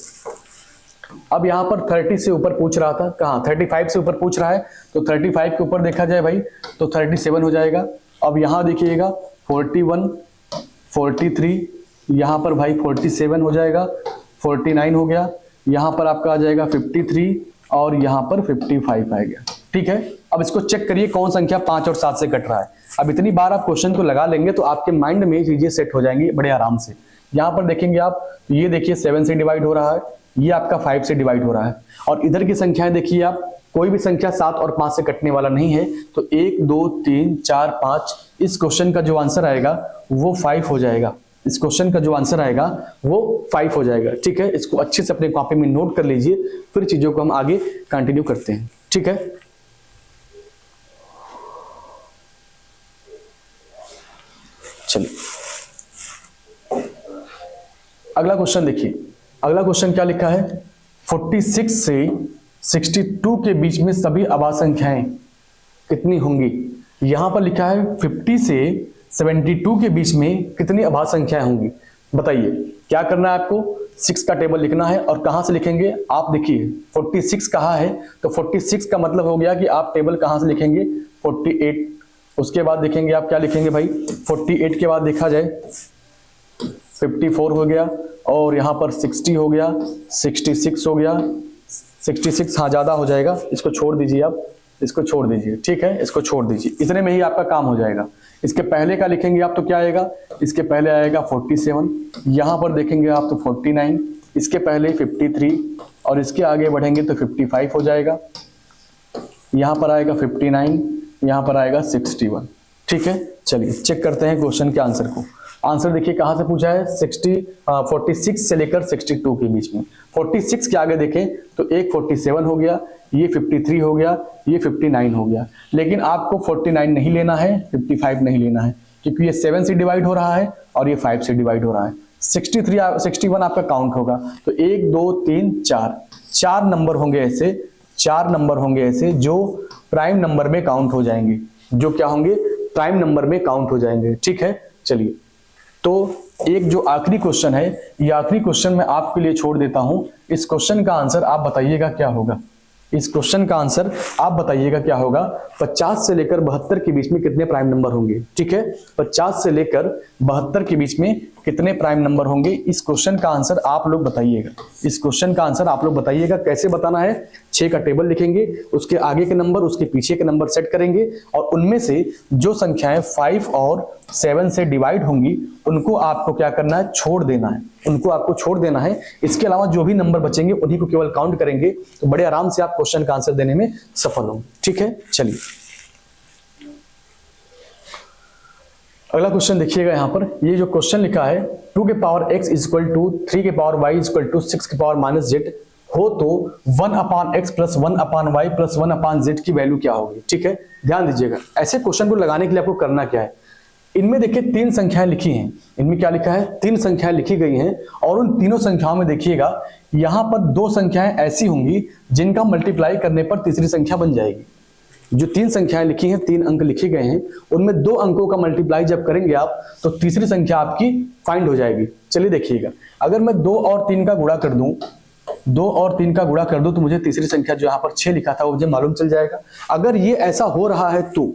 S1: अब यहाँ पर 30 से ऊपर पूछ रहा था, कहाँ 35 से ऊपर पूछ रहा है, तो 35 के ऊपर देखा जाए भाई तो 37 हो जाएगा। अब यहाँ देखिएगा 41, 43, यहाँ पर भाई 47 हो जाएगा, 49 हो गया, यहाँ पर आपका आ जाएगा 53 और यहाँ पर 55 आएगा। ठीक है, अब इसको चेक करिए कौन संख्या 5 और 7 से कट रहा है। अब इतनी बार आप क्वेश्चन को लगा लेंगे तो आपके माइंड में चीजें सेट हो जाएंगी बड़े आराम से। यहाँ पर देखेंगे आप, ये देखिए 7 से डिवाइड हो रहा है, ये आपका 5 से डिवाइड हो रहा है, और इधर की संख्याएं देखिए आप, कोई भी संख्या 7 और 5 से कटने वाला नहीं है। तो 1 2 3 4 5, इस क्वेश्चन का जो आंसर आएगा वो 5 हो जाएगा। इस क्वेश्चन का जो आंसर आएगा वो 5 हो जाएगा। ठीक है, इसको अच्छे से अपने कॉपी में नोट कर लीजिए, फिर चीजों को हम आगे कंटिन्यू करते हैं। ठीक है, चलिए अगला क्वेश्चन देखिए। अगला क्वेश्चन क्या लिखा है, 46 से 62 के बीच में सभी अभाज्य संख्याएं कितनी होंगी। यहां पर लिखा है 50 से 72 के बीच में कितनी अभाज्य संख्याएं होंगी। बताइए क्या करना है आपको, 6 का टेबल लिखना है। और कहां से लिखेंगे आप, देखिए 46 कहा है तो 46 का मतलब हो गया कि आप टेबल कहां से लिखेंगे, 48। उसके बाद देखेंगे आप क्या लिखेंगे भाई, 48 के बाद देखा जाए 54 हो गया, और यहां पर 60 हो गया, 66 हो गया, 66 हाँ ज्यादा हो जाएगा, इसको छोड़ दीजिए आप, इसको छोड़ दीजिए, ठीक है, इसको छोड़ दीजिए, इतने में ही आपका काम हो जाएगा। इसके पहले का लिखेंगे आप तो क्या आएगा, इसके पहले आएगा 47, यहां पर देखेंगे आप तो 49, इसके पहले 53, और इसके आगे बढ़ेंगे तो 55 हो जाएगा, यहां पर आएगा 59, यहां पर आएगा 61। ठीक है, चलिए चेक करते हैं क्वेश्चन के आंसर को। आंसर देखिए कहां से पूछा है, 46 से लेकर 62 के बीच में। 46 के आगे देखें तो एक 47 हो गया, ये 53 हो गया, ये 59 हो गया। लेकिन आपको 49 नहीं लेना है, 55 नहीं लेना है, क्योंकि ये 7 से डिवाइड हो रहा है और ये 5 से डिवाइड हो रहा है। 61 आपका काउंट होगा, तो 1 2 3 4 नंबर होंगे ऐसे, 4 नंबर होंगे ऐसे जो प्राइम नंबर में काउंट हो जाएंगे, जो क्या होंगे, प्राइम नंबर में काउंट हो जाएंगे। ठीक है, चलिए तो एक जो आखिरी क्वेश्चन है, ये आखिरी क्वेश्चन मैं आपके लिए छोड़ देता हूं। इस क्वेश्चन का आंसर आप बताइएगा क्या होगा। इस क्वेश्चन का आंसर आप बताइएगा क्या होगा। 50 से लेकर 72 के बीच में कितने प्राइम नंबर होंगे। ठीक है, 50 से लेकर 72 के बीच में कितने प्राइम नंबर होंगे, इस क्वेश्चन का आंसर आप लोग बताइएगा। इस क्वेश्चन का आंसर आप लोग बताइएगा। कैसे बताना है, 6 का टेबल लिखेंगे, उसके आगे के नंबर उसके पीछे के नंबर सेट करेंगे, और उनमें से जो संख्याएं 5 और 7 से डिवाइड होंगी उनको आपको क्या करना है, छोड़ देना है, उनको आपको छोड़ देना है। इसके अलावा जो भी नंबर बचेंगे उन्हीं को केवल काउंट करेंगे, तो बड़े आराम से आप क्वेश्चन का आंसर देने में सफल होंगे। ठीक है, चलिए अगला क्वेश्चन देखिएगा। यहां पर ये जो क्वेश्चन लिखा है 2 के पावर x इक्वल टू 3 के पावर y इक्वल टू 6 के पावर माइनस z हो तो 1/x plus 1/y plus 1/z की वैल्यू क्या होगी। ठीक है, ध्यान दीजिएगा। ऐसे क्वेश्चन को लगाने के लिए आपको करना क्या है, इनमें देखिए 3 संख्याएं लिखी हैं, इनमें क्या लिखा है, 3 संख्याएं लिखी गई हैं, और उन तीनों संख्याओं में देखिएगा यहां पर 2 संख्याएं ऐसी होंगी जिनका मल्टीप्लाई करने पर तीसरी संख्या बन जाएगी। जो 3 संख्याएं लिखी हैं, 3 अंक लिखे गए हैं, उनमें 2 अंकों का मल्टीप्लाई जब करेंगे आप तो तीसरी संख्या आपकी फाइंड हो जाएगी। चलिए देखिएगा, अगर मैं 2 और 3 का गुणा कर दूं, 2 और 3 का गुणा कर दूं तो मुझे तीसरी संख्या जो यहां पर 6 लिखा था वो मुझे मालूम चल जाएगा। अगर ये ऐसा हो रहा है तो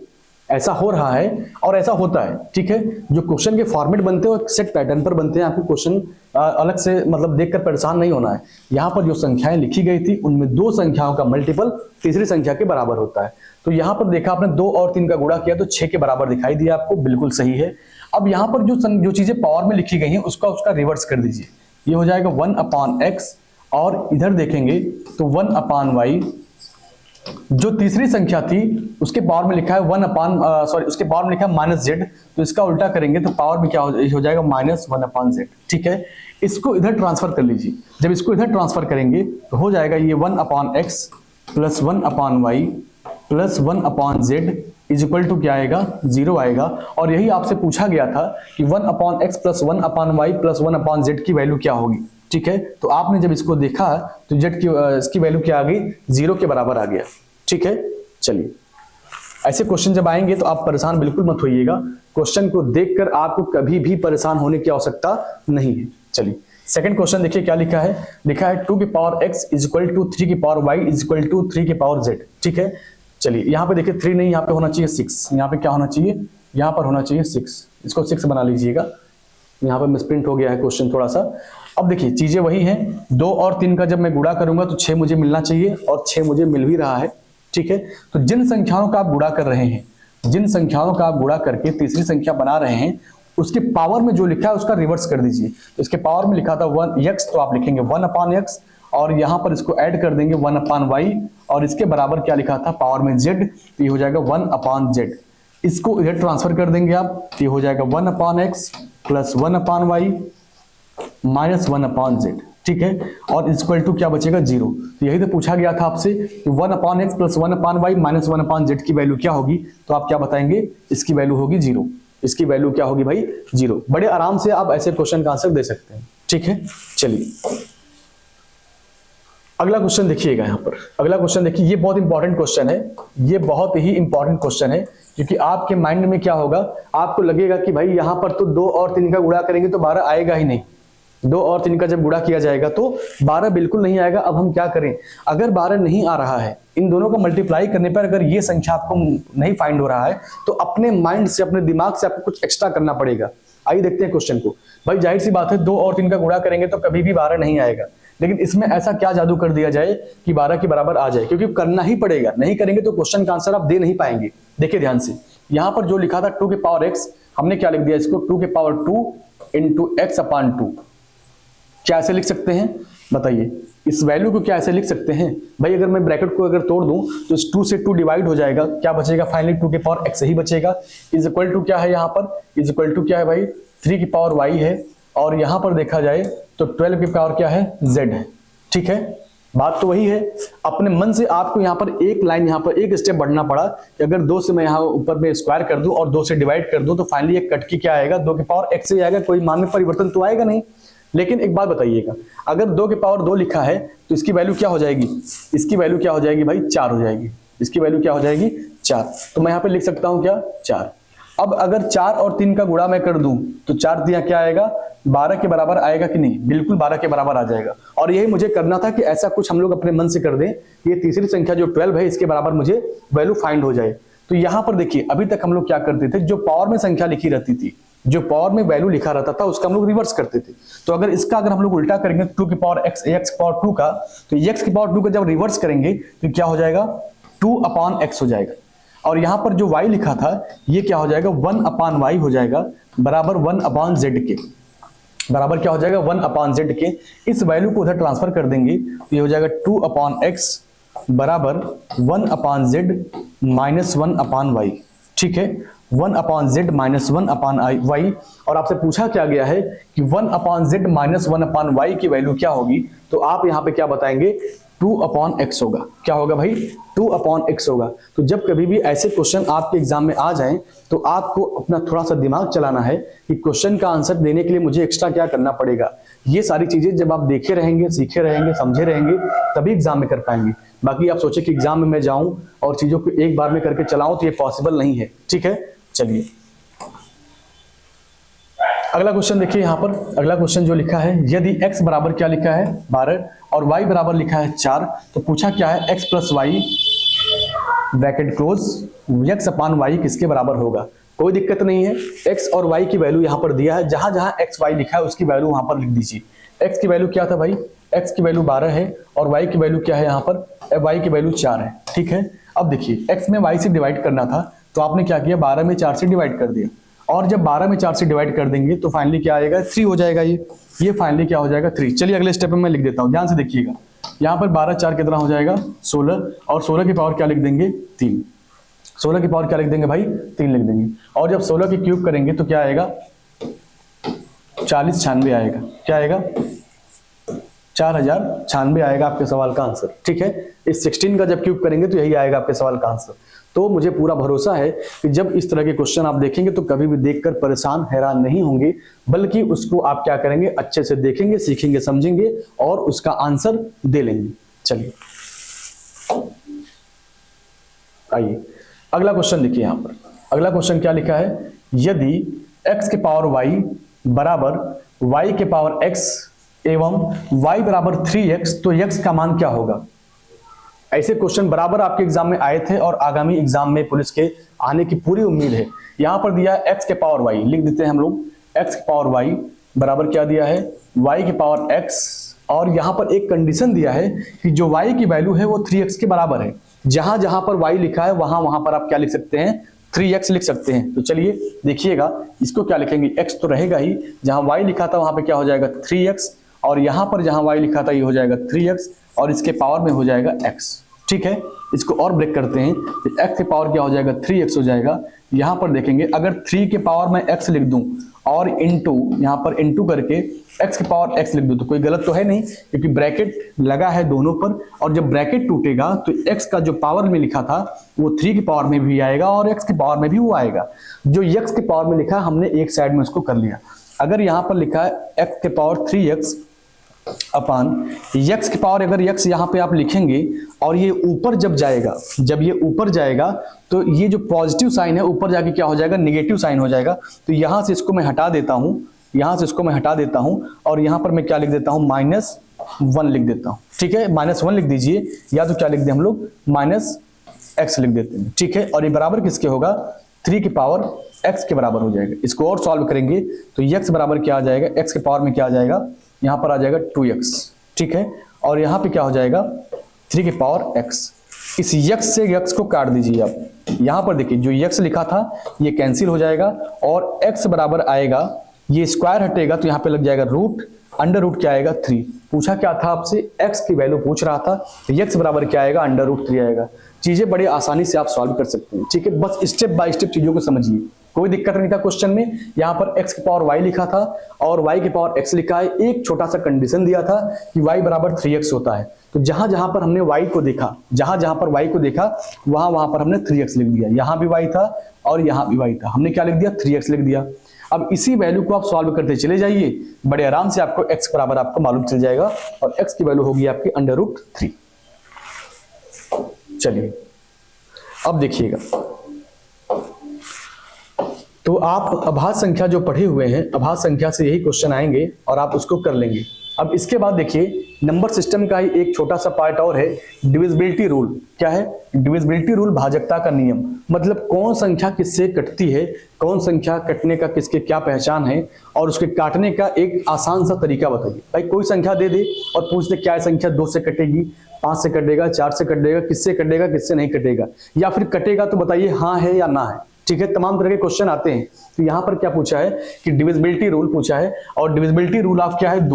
S1: ऐसा हो रहा है और ऐसा होता है। ठीक है, जो क्वेश्चन के फॉर्मेट बनते हैं वो सेट पैटर्न पर बनते हैं, आपको क्वेश्चन अलग से मतलब देखकर परेशान नहीं होना है। यहां पर जो संख्याएं लिखी गई थी उनमें 2 संख्याओं का मल्टीपल तीसरी संख्या के बराबर होता है। तो यहां पर देखा आपने 2 और 3 का गुणा किया तो 6 के बराबर दिखाई दिया आपको, बिल्कुल सही है। अब यहां पर जो चीजें पावर में लिखी गई हैं उसका रिवर्स कर दीजिए, ये हो जाएगा 1/x, और इधर देखेंगे तो 1/y। जो तीसरी संख्या थी उसके पावर में लिखा है उसके पावर में लिखा है -z, तो इसका उल्टा करेंगे तो पावर में क्या हो जाएगा, -1/z। ठीक है, इसको इधर ट्रांसफर कर लीजिए। जब इसको इधर ट्रांसफर करेंगे तो हो जाएगा ये 1/x plus 1/y plus 1/z is equal to क्या आएगा, 0 आएगा। और यही आपसे पूछा गया था कि 1/x plus 1/y plus 1/z की वैल्यू क्या होगी। ठीक है, तो आपने जब इसको देखा तो z की इसकी वैल्यू क्या आ गई, 0 के बराबर आ गया। ठीक है, चलिए ऐसे क्वेश्चन जब आएंगे तो आप परेशान बिल्कुल मत होइएगा, क्वेश्चन को देखकर आपको कभी भी परेशान होने की आवश्यकता नहीं है। चलिए सेकंड क्वेश्चन देखिए क्या लिखा है, लिखा है 2 की power x is equal to 3 की power y is equal to 3 की पावर z। ठीक है, चलिए यहाँ पे देखिए 3 नहीं, यहाँ पे होना चाहिए 6, यहाँ पे क्या होना चाहिए, यहाँ पर होना चाहिए 6, इसको 6 बना लीजिएगा। यहाँ पे मिसप्रिंट हो गया है क्वेश्चन थोड़ा सा। अब देखिए चीजें वही हैं, 2 और 3 का जब मैं गुणा करूंगा तो 6 मुझे मिलना चाहिए, और 6 मुझे मिल भी रहा है। ठीक है, तो जिन संख्याओं का आप गुणा कर रहे हैं, जिन संख्याओं का आप गुणा करके तीसरी संख्या बना रहे हैं, उसके पावर में जो लिखा है उसका रिवर्स कर दीजिए। तो इसके पावर में लिखा था 1x, तो आप लिखेंगे 1/x, और यहां पर इसको ऐड कर देंगे 1/y, और इसके बराबर क्या लिखा था पावर में z, तो ये हो जाएगा 1/z। इसको इधर ट्रांसफर कर देंगे आप, ये हो जाएगा 1/x plus 1/y minus 1/z। ठीक है, और इक्वल टू क्या बचेगा, 0। तो यही तो पूछा गया था आपसे कि 1/x plus 1/y minus 1/z की वैल्यू क्या होगी, तो आप क्या बताएंगे, इसकी वैल्यू होगी 0। इसकी वैल्यू क्या होगी भाई 0। बड़े आराम से आप ऐसे क्वेश्चन का आंसर दे सकते हैं, ठीक है। चलिए अगला क्वेश्चन देखिएगा। यहाँ पर अगला क्वेश्चन देखिए, ये बहुत इंपॉर्टेंट क्वेश्चन है, ये बहुत ही इंपॉर्टेंट क्वेश्चन है, क्योंकि आपके माइंड में क्या होगा, आपको लगेगा कि भाई यहाँ पर तो 2 और 3 का गुणा करेंगे तो 12 आएगा ही नहीं। 2 और 3 का जब गुणा किया जाएगा तो 12 बिल्कुल नहीं आएगा। अब हम क्या करें, अगर 12 नहीं आ रहा है, इन दोनों को मल्टीप्लाई करने पर अगर ये संख्या आपको नहीं फाइंड हो रहा है, तो अपने माइंड से, अपने दिमाग से आपको कुछ एक्स्ट्रा करना पड़ेगा। आइए देखते हैं क्वेश्चन को। भाई जाहिर सी बात है 2 और 3 का गुणा करेंगे तो कभी भी 12 नहीं आएगा, लेकिन इसमें ऐसा क्या जादू कर दिया जाए कि 12 के बराबर आ जाए, क्योंकि करना ही पड़ेगा। नहीं करेंगे तो क्वेश्चन का आंसर आप दे नहीं पाएंगे। देखिए ध्यान से, यहाँ पर जो लिखा था 2 के पावर x, हमने क्या लिख दिया इसको 2 के पावर 2 इंटू एक्स अपान 2। क्या ऐसे लिख सकते हैं बताइए, इस वैल्यू को क्या ऐसे लिख सकते हैं भाई? अगर मैं ब्रैकेट को अगर तोड़ दूं तो इस 2 से 2 डिवाइड हो जाएगा, क्या बचेगा फाइनली 2 के पावर x ही बचेगा। इज इक्वल टू क्या है यहाँ पर, इज इक्वल टू क्या है भाई 3 की पावर y है, और यहाँ पर देखा जाए तो 12 की पावर क्या है z है, ठीक है। बात तो वही है, अपने मन से आपको यहाँ पर एक लाइन, यहाँ पर एक स्टेप बढ़ना पड़ा कि अगर 2 से मैं यहाँ ऊपर में स्क्वायर कर दूं और 2 से डिवाइड कर दूं तो फाइनली एक कट की क्या आएगा 2 के पावर x से आएगा, कोई मान में परिवर्तन तो आएगा नहीं। लेकिन एक बात बताइएगा, अगर 2 के पावर 2 लिखा है तो इसकी वैल्यू क्या हो जाएगी, इसकी वैल्यू क्या हो जाएगी भाई 4 हो जाएगी, इसकी वैल्यू क्या हो जाएगी 4। तो मैं यहाँ पे लिख सकता हूँ क्या 4। अब अगर 4 और 3 का गुणा मैं कर दूं तो 4 दिया क्या आएगा 12 के बराबर आएगा कि नहीं, बिल्कुल 12 के बराबर आ जाएगा। और यही मुझे करना था कि ऐसा कुछ हम लोग अपने मन से कर दें, ये तीसरी संख्या जो 12 है इसके बराबर मुझे वैल्यू फाइंड हो जाए। तो यहाँ पर देखिए, अभी तक हम लोग क्या करते थे, जो पावर में संख्या लिखी रहती थी, जो पावर में वैल्यू लिखा रहता था उसका हम लोग रिवर्स करते थे। तो अगर इसका अगर हम लोग उल्टा करेंगे 2 की पावर x, ax की पावर 2 का, तो x की पावर 2 का जब रिवर्स करेंगे तो क्या हो जाएगा 2 अपान x हो जाएगा। और यहाँ पर जो y लिखा था ये क्या हो जाएगा 1 अपान y हो जाएगा, बराबर 1 अपान z के, बराबर क्या हो जाएगा 1 अपान z के। इस वैल्यू को उधर ट्रांसफर कर देंगे तो ये हो जाएगा 2 अपान x बराबर 1 अपान z माइनस 1 अपान y, ठीक है। 1 अपान z माइनस 1 अपान y। और आपसे पूछा क्या गया है कि 1 अपान z माइनस 1 अपान y की वैल्यू क्या होगी, तो आप यहाँ पे क्या बताएंगे 2 अपॉन x होगा। क्या होगा भाई 2 अपॉन x होगा। तो जब कभी भी ऐसे क्वेश्चन आपके एग्जाम में आ जाएं तो आपको अपना थोड़ा सा दिमाग चलाना है कि क्वेश्चन का आंसर देने के लिए मुझे एक्स्ट्रा क्या करना पड़ेगा। ये सारी चीजें जब आप देखे रहेंगे, सीखे रहेंगे, समझे रहेंगे, तभी एग्जाम में कर पाएंगे। बाकी आप सोचे कि एग्जाम में मैं जाऊं और चीजों को एक बार में करके चलाऊं तो ये पॉसिबल नहीं है, ठीक है। चलिए अगला क्वेश्चन देखिए। यहाँ पर अगला क्वेश्चन जो लिखा है, यदि x बराबर क्या लिखा है 12 और y बराबर लिखा है 4, तो पूछा क्या है x plus y bracket close x upon y किसके बराबर होगा। कोई दिक्कत नहीं है, x और y की वैल्यू यहाँ पर दिया है, जहां जहां x y लिखा है उसकी वैल्यू वहां पर लिख दीजिए। x की वैल्यू क्या था भाई, x की वैल्यू 12 है और y की वैल्यू क्या है, यहाँ पर y की वैल्यू 4 है, ठीक है। अब देखिए x में y से डिवाइड करना था तो आपने क्या किया 12 में 4 से डिवाइड कर दिया, और जब 12 में 4 से डिवाइड कर देंगे तो फाइनली क्या आएगा 3 हो जाएगा। ये फाइनली क्या हो जाएगा 3। चलिए अगले स्टेप में मैं लिख देता हूं, ध्यान से देखिएगा। यहाँ पर 12 4 कितना हो जाएगा 16, और 16 की पावर क्या लिख देंगे 3। 16 की पावर क्या लिख देंगे भाई 3 लिख देंगे, और जब 16 की क्यूब करेंगे तो क्या आएगा 4096 आएगा। क्या आएगा 4096 आएगा आपके सवाल का आंसर, ठीक है। इस 16 का जब क्यूब करेंगे तो यही आएगा आपके सवाल का आंसर। तो मुझे पूरा भरोसा है कि जब इस तरह के क्वेश्चन आप देखेंगे तो कभी भी देखकर परेशान हैरान नहीं होंगे, बल्कि उसको आप क्या करेंगे अच्छे से देखेंगे, सीखेंगे, समझेंगे और उसका आंसर दे लेंगे। चलिए आइए अगला क्वेश्चन देखिए। यहाँ पर अगला क्वेश्चन क्या लिखा है, यदि x के पावर y बराबर y के पावर x एवं y बराबर 3x तो x का मान क्या होगा। ऐसे क्वेश्चन बराबर आपके एग्जाम में आए थे और आगामी एग्जाम में पुलिस के आने की पूरी उम्मीद है। यहाँ पर दिया है x के पावर y, लिख देते हैं हम लोग x के पावर y बराबर क्या दिया है y के पावर x, और यहाँ पर एक कंडीशन दिया है कि जो y की वैल्यू है वो 3x के बराबर है। जहां जहां पर y लिखा है वहां पर आप क्या लिख सकते हैं 3x लिख सकते हैं। तो चलिए देखिएगा, इसको क्या लिखेंगे x तो रहेगा ही, जहां y लिखा था वहां पे क्या हो जाएगा 3x, और यहाँ पर जहां y लिखा था ये हो जाएगा 3x, और इसके पावर में हो जाएगा x। ठीक है, इसको और ब्रेक करते हैं तो x के पावर क्या हो जाएगा 3x हो जाएगा। यहाँ पर देखेंगे अगर 3 के पावर मैं x लिख दूं और इनटू यहाँ पर इनटू करके x के पावर x लिख दूं तो कोई गलत तो है नहीं, क्योंकि ब्रैकेट लगा है दोनों पर, और जब ब्रैकेट टूटेगा तो x का जो पावर में लिखा था वो 3 की पावर में भी आएगा और x की पावर में भी वो आएगा। जो x की पावर में लिखा हमने एक साइड में उसको कर लिया। अगर यहाँ पर लिखा है x के पावर 3x अपान x की पावर, अगर x यहाँ पे आप लिखेंगे और ये ऊपर जब जाएगा, जब ये ऊपर जाएगा तो ये जो पॉजिटिव साइन है ऊपर जाके क्या हो जाएगा नेगेटिव साइन हो जाएगा। तो यहाँ से इसको मैं हटा देता हूँ, यहाँ से इसको मैं हटा देता हूँ और यहाँ पर मैं क्या लिख देता हूँ -1 लिख देता हूँ। ठीक है, -1 लिख दीजिए, या तो क्या लिख दें हम लोग -x लिख देते हैं। ठीक है, और ये बराबर किसके होगा 3 की पावर x के बराबर हो जाएगा। इसको और सॉल्व करेंगे तो x बराबर क्या आ जाएगा, x के पावर में क्या आ जाएगा, यहाँ पर आ जाएगा 2x। ठीक है, और यहाँ पे क्या हो जाएगा 3 की पावर x। इस x से x को काट दीजिए आप। यहाँ पर देखिए जो x लिखा था ये कैंसिल हो जाएगा और x बराबर आएगा, ये स्क्वायर हटेगा तो यहाँ पे लग जाएगा रूट, अंडर रूट क्या आएगा 3। पूछा क्या था आपसे, x की वैल्यू पूछ रहा था, तो x बराबर क्या आएगा अंडर रूट 3 आएगा। चीजें बड़े आसानी से आप सॉल्व कर सकते हैं। ठीक है, बस स्टेप बाय स्टेप चीजों को समझिए, कोई दिक्कत नहीं था क्वेश्चन में। यहाँ पर x की पावर y लिखा था और y की पावर x लिखा है। एक छोटा सा कंडीशन दिया था कि y बराबर 3x होता है, तो जहां जहां पर हमने y को देखा, जहां जहां पर y को देखा वहां वहां पर हमने 3x लिख दिया। यहां भी y था और यहां भी y था, हमने क्या लिख दिया 3x लिख दिया। अब इसी वैल्यू को आप सॉल्व करते चले जाइए, बड़े आराम से आपको x बराबर आपको मालूम चल जाएगा और x की वैल्यू होगी आपकी अंडर रूट 3। चलिए अब देखिएगा, तो आप अभाज्य संख्या जो पढ़े हुए हैं, अभाज्य संख्या से यही क्वेश्चन आएंगे और आप उसको कर लेंगे। अब इसके बाद देखिए नंबर सिस्टम का ही एक छोटा सा पार्ट और है, डिविजिबिलिटी रूल। क्या है डिविजिबिलिटी रूल? भाजकता का नियम। मतलब कौन संख्या किससे कटती है, कौन संख्या कटने का किसके क्या पहचान है, और उसके काटने का एक आसान सा तरीका बताइए। भाई कोई संख्या दे दे और पूछ दे क्या है संख्या 2 से कटेगी, 5 से कटेगा, 4 से कटेगा, किससे कटेगा किससे नहीं कटेगा, या फिर कटेगा तो बताइए हाँ है या ना है। ठीक है, तमाम तरह के क्वेश्चन आते हैं। तो यहाँ पर क्या पूछा है कि डिविजिबिलिटी रूल पूछा है, और डिविजिबिलिटी रूल ऑफ क्या है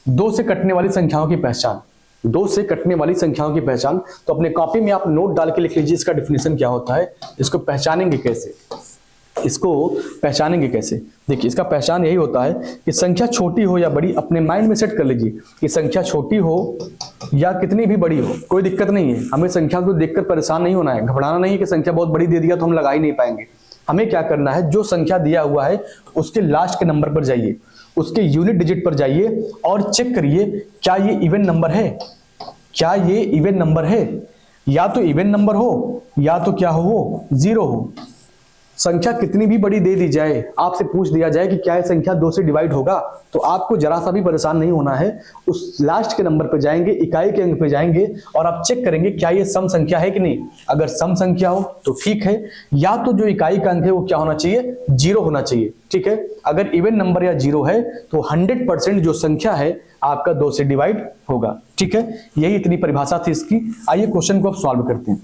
S1: 2 से कटने वाली संख्याओं की पहचान, 2 से कटने वाली संख्याओं की पहचान। तो अपने कॉपी में आप नोट डाल के लिख लीजिए इसका डिफिनेशन क्या होता है, इसको पहचानेंगे कैसे, इसको पहचानेंगे कैसे। देखिए इसका पहचान यही होता है कि संख्या छोटी हो या बड़ी, अपने माइंड में सेट कर लीजिए कि संख्या छोटी हो या कितनी भी बड़ी हो कोई दिक्कत नहीं है। हमें संख्या को देखकर परेशान नहीं होना है, घबराना नहीं है कि संख्या बहुत बड़ी दे दिया तो हम लगा ही नहीं पाएंगे। हमें क्या करना है, जो संख्या दिया हुआ है उसके लास्ट के नंबर पर जाइए, उसके यूनिट डिजिट पर जाइए और चेक करिए क्या ये इवन नंबर है, क्या ये इवन नंबर है। या तो इवन नंबर हो या तो क्या हो वो 0 हो। संख्या कितनी भी बड़ी दे दी जाए, आपसे पूछ दिया जाए कि क्या ये संख्या 2 से डिवाइड होगा, तो आपको जरा सा भी परेशान नहीं होना है। उस लास्ट के नंबर पे जाएंगे, इकाई के अंक पे जाएंगे और आप चेक करेंगे क्या ये सम संख्या है कि नहीं। अगर सम संख्या हो तो ठीक है, या तो जो इकाई का अंक है वो क्या होना चाहिए 0 होना चाहिए। ठीक है, अगर इवन नंबर या 0 है तो 100% जो संख्या है आपका 2 से डिवाइड होगा। ठीक है, यही इतनी परिभाषा थी इसकी। आइए क्वेश्चन को अब सॉल्व करते हैं।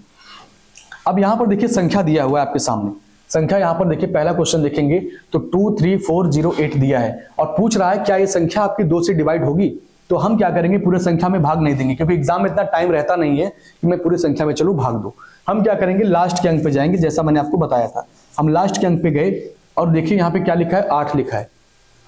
S1: अब यहां पर देखिए संख्या दिया हुआ है आपके सामने, संख्या यहां पर देखिए पहला क्वेश्चन देखेंगे तो 23408 दिया है और पूछ रहा है क्या ये संख्या आपकी 2 से डिवाइड होगी। तो हम क्या करेंगे, पूरे संख्या में भाग नहीं देंगे क्योंकि एग्जाम में इतना टाइम रहता नहीं है कि मैं पूरी संख्या में चलूं भाग दो। हम क्या करेंगे, लास्ट के अंक पे जाएंगे, जैसा मैंने आपको बताया था। हम लास्ट के अंक पे गए और देखिए यहाँ पे क्या लिखा है 8 लिखा है,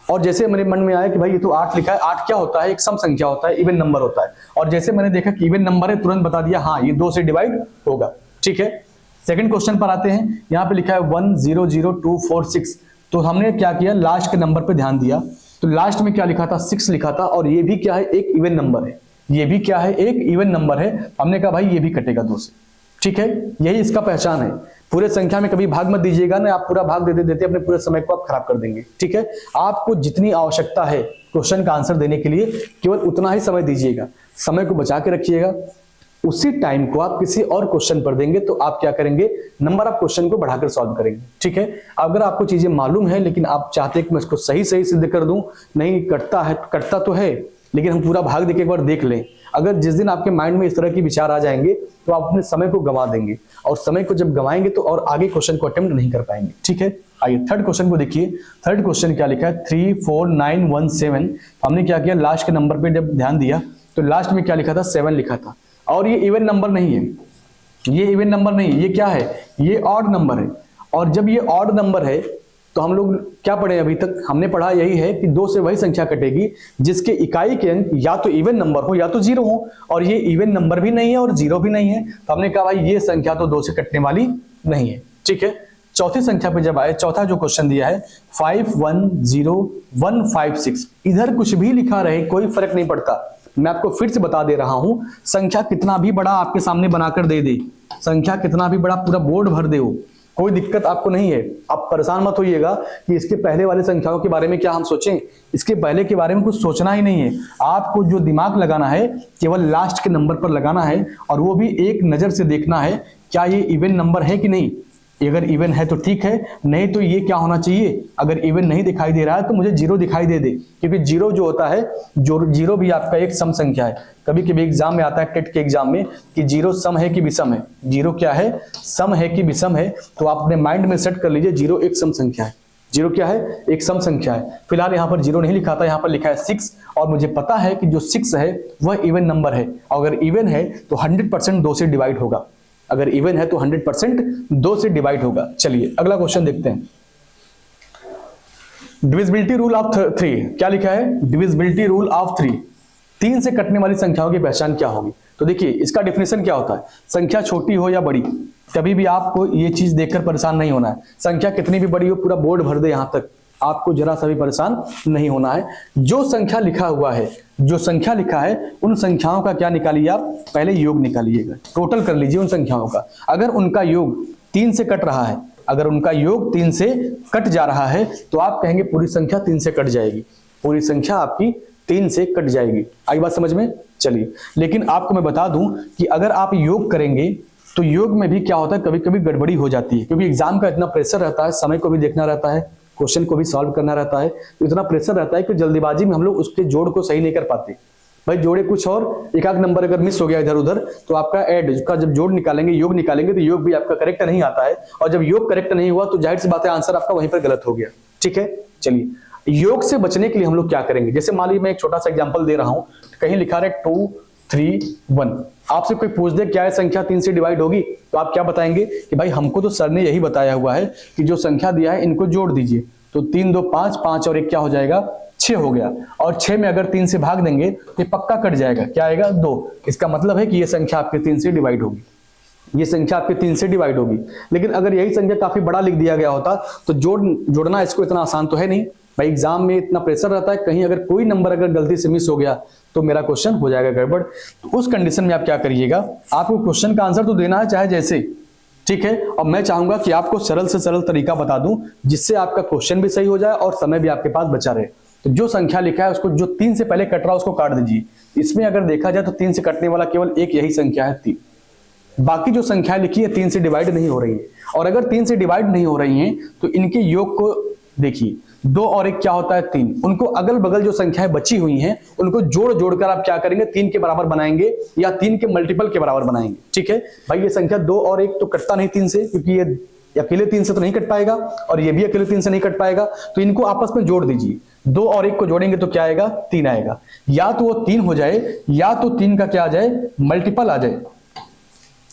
S1: और जैसे मेरे मन में आया कि भाई ये तो 8 लिखा है, 8 क्या होता है एक सम संख्या होता है, इवन नंबर होता है। और जैसे मैंने देखा कि इवन नंबर है तुरंत बता दिया हाँ ये 2 से डिवाइड होगा। ठीक है, सेकंड क्वेश्चन पर आते हैं। यहाँ पे लिखा है 100246, तो हमने क्या किया लास्ट के नंबर पे ध्यान दिया, तो लास्ट में क्या लिखा था 6 लिखा था, और ये भी क्या है एक इवन नंबर है, ये भी क्या है एक इवन नंबर है। हमने कहा भाई ये भी कटेगा 2 से। ठीक है, यही इसका पहचान है। पूरे संख्या में कभी भाग मत दीजिएगा ना, आप पूरा भाग देते देते अपने पूरे समय को आप खराब कर देंगे। ठीक है, आपको जितनी आवश्यकता है क्वेश्चन का आंसर देने के लिए केवल उतना ही समय दीजिएगा, समय को बचा के रखिएगा। उसी टाइम को आप किसी और क्वेश्चन पर देंगे तो आप क्या करेंगे, नंबर ऑफ क्वेश्चन को बढ़ाकर सॉल्व करेंगे। ठीक है, अगर आपको चीजें मालूम है लेकिन आप चाहते हैं कि मैं इसको सही सही सिद्ध कर दूं, नहीं कटता है कटता तो है लेकिन हम पूरा भाग देके एक बार देख लें। अगर जिस दिन आपके माइंड में इस तरह के विचार आ जाएंगे तो आप अपने समय को गंवा देंगे, और समय को जब गंवाएंगे तो और आगे क्वेश्चन को अटेम्प्ट नहीं कर पाएंगे। ठीक है, आइए थर्ड क्वेश्चन को देखिए। थर्ड क्वेश्चन क्या लिखा है 34917। हमने क्या किया लास्ट के नंबर पे जब ध्यान दिया तो लास्ट में क्या लिखा था 7 लिखा था, और ये इवन नंबर नहीं है, ये इवन नंबर नहीं, ये क्या है, ये ऑड नंबर है। और जब ये ऑड नंबर है तो हम लोग क्या पढ़े अभी तक, हमने पढ़ा यही है कि 2 से वही संख्या कटेगी जिसके इकाई के अंक या तो इवन नंबर हो या तो जीरो हो, और ये इवन नंबर भी नहीं है और जीरो भी नहीं है, तो हमने कहा भाई ये संख्या तो 2 से कटने वाली नहीं है। ठीक है, चौथी संख्या पे जब आए, चौथा जो क्वेश्चन दिया है 510156, इधर कुछ भी लिखा रहे कोई फर्क नहीं पड़ता। मैं आपको फिर से बता दे रहा हूं, संख्या कितना भी बड़ा आपके सामने बनाकर दे दे, संख्या कितना भी बड़ा पूरा बोर्ड भर दे हो, कोई दिक्कत आपको नहीं है। आप परेशान मत होइएगा कि इसके पहले वाले संख्याओं के बारे में क्या हम सोचें, इसके पहले के बारे में कुछ सोचना ही नहीं है। आपको जो दिमाग लगाना है केवल लास्ट के नंबर पर लगाना है, और वो भी एक नजर से देखना है क्या ये इवन नंबर है कि नहीं। अगर इवन है तो ठीक है, नहीं तो ये क्या होना चाहिए, अगर इवन नहीं दिखाई दे रहा है तो मुझे जीरो दिखाई दे दे, क्योंकि जीरो जो होता है, जो जीरो भी आपका एक सम संख्या है। कभी कभी एग्जाम में आता है, टेट के एग्जाम में, कि जीरो सम है कि विषम है, जीरो क्या है, सम है कि विषम है। तो आप अपने माइंड में सेट कर लीजिए जीरो एक सम संख्या है, जीरो क्या है, एक सम संख्या है। फिलहाल यहाँ पर जीरो नहीं लिखा था, यहाँ पर लिखा है 6, और मुझे पता है कि जो 6 है वह इवन नंबर है। अगर इवन है तो 100% 2 से डिवाइड होगा, अगर इवन है तो 100% 2 से डिवाइड होगा। चलिए अगला क्वेश्चन देखते हैं। डिविजिबिलिटी रूल ऑफ 3, क्या लिखा है, डिविजिबिलिटी रूल ऑफ 3, 3 से कटने वाली संख्याओं की पहचान क्या होगी। तो देखिए इसका डेफिनेशन क्या होता है, संख्या छोटी हो या बड़ी, कभी भी आपको ये चीज देखकर परेशान नहीं होना है। संख्या कितनी भी बड़ी हो, पूरा बोर्ड भर दे यहां तक, आपको जरा सा भी परेशान नहीं होना है। जो संख्या लिखा हुआ है, जो संख्या लिखा है, उन संख्याओं का क्या निकालिए आप, पहले योग निकालिएगा, टोटल कर लीजिए उन संख्याओं का। अगर उनका योग 3 से कट रहा है, अगर उनका योग 3 से कट जा रहा है तो आप कहेंगे पूरी संख्या 3 से कट जाएगी, पूरी संख्या आपकी 3 से कट जाएगी। आई बात समझ में। चलिए, लेकिन आपको मैं बता दूं कि अगर आप योग करेंगे तो योग में भी क्या होता है, कभी कभी गड़बड़ी हो जाती है, क्योंकि एग्जाम का इतना प्रेशर रहता है, समय को भी देखना रहता है, क्वेश्चन को भी सॉल्व करना रहता है, तो इतना प्रेशर रहता है कि जल्दीबाजी में हम लोग उसके जोड़ को सही नहीं कर पाते। भाई जोड़े कुछ और, एक आध नंबर अगर मिस हो गया इधर उधर तो आपका ऐड का जब जोड़ निकालेंगे, योग निकालेंगे, तो योग भी आपका करेक्ट नहीं आता है, और जब योग करेक्ट नहीं हुआ तो जाहिर सी बात है आंसर आपका वहीं पर गलत हो गया। ठीक है, चलिए योग से बचने के लिए हम लोग क्या करेंगे, जैसे मान लीजिए मैं एक छोटा सा एग्जाम्पल दे रहा हूं, कहीं लिखा रहा है 2 3 1, आपसे कोई पूछ दे क्या है संख्या 3 से डिवाइड होगी, तो आप क्या बताएंगे कि भाई हमको तो सर ने यही बताया हुआ है कि जो संख्या दिया है इनको जोड़ दीजिए, तो 3 2 5, 5 और 1 क्या हो जाएगा, 6 हो गया, और 6 में अगर 3 से भाग देंगे तो ये पक्का कट जाएगा, क्या आएगा 2। इसका मतलब है कि ये संख्या आपके 3 से डिवाइड होगी, ये संख्या आपके 3 से डिवाइड होगी। लेकिन अगर यही संख्या काफी बड़ा लिख दिया गया होता तो जोड़ना इसको इतना आसान तो है नहीं भाई, एग्जाम में इतना प्रेशर रहता है, कहीं अगर कोई नंबर अगर गलती से मिस हो गया तो मेरा क्वेश्चन हो जाएगा गड़बड़। तो उस कंडीशन में आप क्या करिएगा, आपको क्वेश्चन का आंसर तो देना है चाहे जैसे, ठीक है, और मैं चाहूंगा कि आपको सरल से सरल तरीका बता दूं जिससे आपका क्वेश्चन भी सही हो जाए और समय भी आपके पास बचा रहे। तो जो संख्या लिखा है उसको, जो 3 से पहले कट रहा है उसको काट दीजिए। इसमें अगर देखा जाए तो 3 से कटने वाला केवल एक यही संख्या है 3, बाकी जो संख्या लिखी है 3 से डिवाइड नहीं हो रही है, और अगर 3 से डिवाइड नहीं हो रही हैं तो इनके योग को देखिए, 2 और 1 क्या होता है 3, उनको अगल बगल जो संख्याएं बची हुई हैं उनको जोड़ जोड़कर आप क्या करेंगे, 3 के बराबर बनाएंगे या 3 के मल्टीपल के बराबर बनाएंगे। ठीक है भाई, ये संख्या 2 और 1 तो कटता नहीं 3 से, क्योंकि ये अकेले 3 से तो नहीं कट पाएगा और ये भी अकेले 3 से नहीं कट पाएगा, तो इनको आपस में जोड़ दीजिए। 2 और 1 को जोड़ेंगे तो क्या आएगा, 3 आएगा, या तो वो 3 हो जाए या तो 3 का क्या आ जाए, मल्टीपल आ जाए।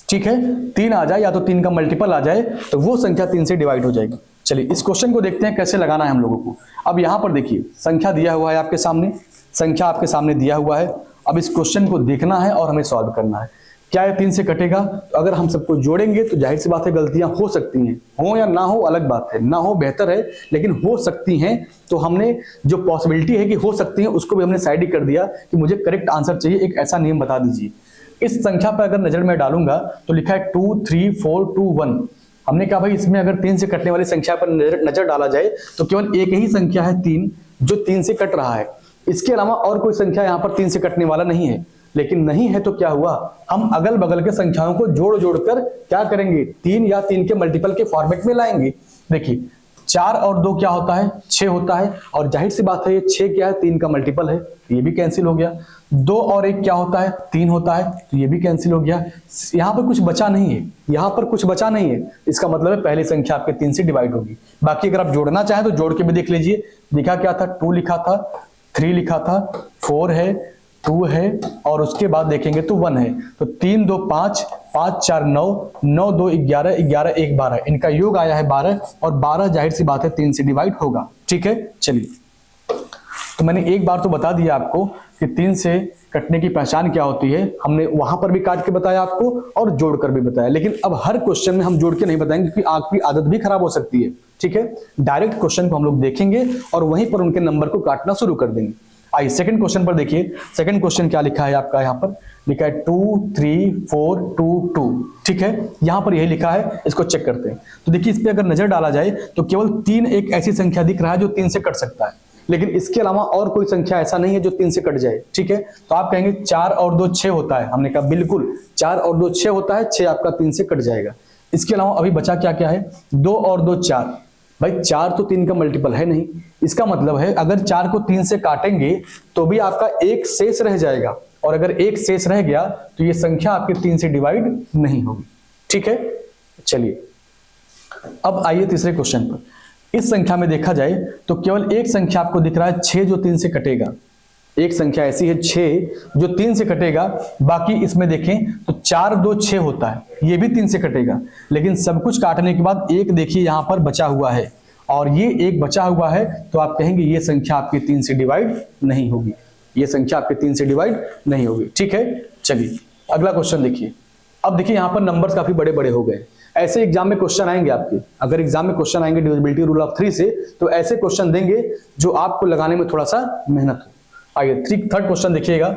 S1: ठीक है, 3 आ जाए या तो 3 का मल्टीपल आ जाए तो वो संख्या 3 से डिवाइड हो जाएगी। चलिए इस क्वेश्चन को देखते हैं कैसे लगाना है हम लोगों को। अब यहां पर देखिए संख्या दिया हुआ है आपके सामने, संख्या आपके सामने दिया हुआ है। अब इस क्वेश्चन को देखना है और हमें सॉल्व करना है। क्या ये 3 से कटेगा, तो अगर हम सबको जोड़ेंगे तो जाहिर सी बात है गलतियां हो सकती हैं, हो या ना हो अलग बात है, ना हो बेहतर है, लेकिन हो सकती हैं। तो हमने जो पॉसिबिलिटी है कि हो सकती है उसको भी हमने साइड ही कर दिया कि मुझे करेक्ट आंसर चाहिए, एक ऐसा नियम बता दीजिए। इस संख्या पर अगर नजर में डालूंगा तो लिखा है 2 3 4 2 1। हमने कहा भाई इसमें अगर 3 से कटने वाली संख्या पर नजर डाला जाए तो केवल एक ही संख्या है 3 जो 3 से कट रहा है, इसके अलावा और कोई संख्या यहाँ पर 3 से कटने वाला नहीं है। लेकिन नहीं है तो क्या हुआ, हम अगल बगल के संख्याओं को जोड़ जोड़कर क्या करेंगे, 3 या 3 के मल्टीपल के फॉर्मेट में लाएंगे। देखिए 4 और 2 क्या होता है, 6 होता है, और जाहिर सी बात है ये 6 क्या है, 3 का मल्टीपल है, ये भी कैंसिल हो गया। 2 और 1 क्या होता है, 3 होता है, तो ये भी कैंसिल हो गया। यहाँ पर कुछ बचा नहीं है, यहाँ पर कुछ बचा नहीं है, इसका मतलब है पहली संख्या आपके 3 से डिवाइड होगी। बाकी अगर आप जोड़ना चाहें तो जोड़ के भी देख लीजिए, लिखा क्या था, 2 लिखा था, 3 लिखा था, 4 है, 2 है और उसके बाद देखेंगे तो 1 है। तो 3 2 5, 5 4 9, 9 2 11, 11 1 12, इनका योग आया है 12 और 12 जाहिर सी बात है 3 से डिवाइड होगा। ठीक है, चलिए तो मैंने एक बार तो बता दिया आपको कि 3 से कटने की पहचान क्या होती है, हमने वहां पर भी काट के बताया आपको और जोड़कर भी बताया, लेकिन अब हर क्वेश्चन में हम जोड़ के नहीं बताएंगे क्योंकि आपकी आदत भी खराब हो सकती है। ठीक है, डायरेक्ट क्वेश्चन को हम लोग देखेंगे और वहीं पर उनके नंबर को काटना शुरू कर देंगे। आइए सेकंड क्वेश्चन पर देखिए। सेकंड क्वेश्चन क्या लिखा है आपका, यहाँ पर लिखा है 2 3 4 2 2। ठीक है, यहां पर यही लिखा है, इसको चेक करते हैं। तो देखिए इस पे अगर नजर डाला जाए तो केवल 3 एक ऐसी संख्या दिख रहा है जो 3 से कट सकता है, लेकिन इसके अलावा और कोई संख्या ऐसा नहीं है जो 3 से कट जाए। ठीक है, तो आप कहेंगे 4 और 2 6 होता है, हमने कहा बिल्कुल 4 और 2 6 होता है, 6 आपका 3 से कट जाएगा। इसके अलावा अभी बचा क्या क्या है, 2 और 2 4। भाई 4 तो 3 का मल्टीपल है नहीं, इसका मतलब है अगर 4 को 3 से काटेंगे तो भी आपका एक शेष रह जाएगा, और अगर एक शेष रह गया तो ये संख्या आपके 3 से डिवाइड नहीं होगी। ठीक है, चलिए अब आइए तीसरे क्वेश्चन पर। इस संख्या में देखा जाए तो केवल एक संख्या आपको दिख रहा है 6 जो 3 से कटेगा। एक संख्या ऐसी है 6 जो 3 से कटेगा, बाकी इसमें देखें तो 4 2 6 होता है, ये भी 3 से कटेगा, लेकिन सब कुछ काटने के बाद एक देखिए यहां पर बचा हुआ है और ये एक बचा हुआ है, तो आप कहेंगे ये संख्या आपकी 3 से डिवाइड नहीं होगी, ये संख्या आपके 3 से डिवाइड नहीं होगी। ठीक है, चलिए अगला क्वेश्चन देखिए। अब देखिए यहां पर नंबर्स काफी बड़े बड़े हो गए। ऐसे एग्जाम में क्वेश्चन आएंगे आपके, अगर एग्जाम में क्वेश्चन आएंगे डिविजिबिलिटी रूल ऑफ 3 से, तो ऐसे क्वेश्चन देंगे जो आपको लगाने में थोड़ा सा मेहनत हो। आइए थर्ड क्वेश्चन देखिएगा।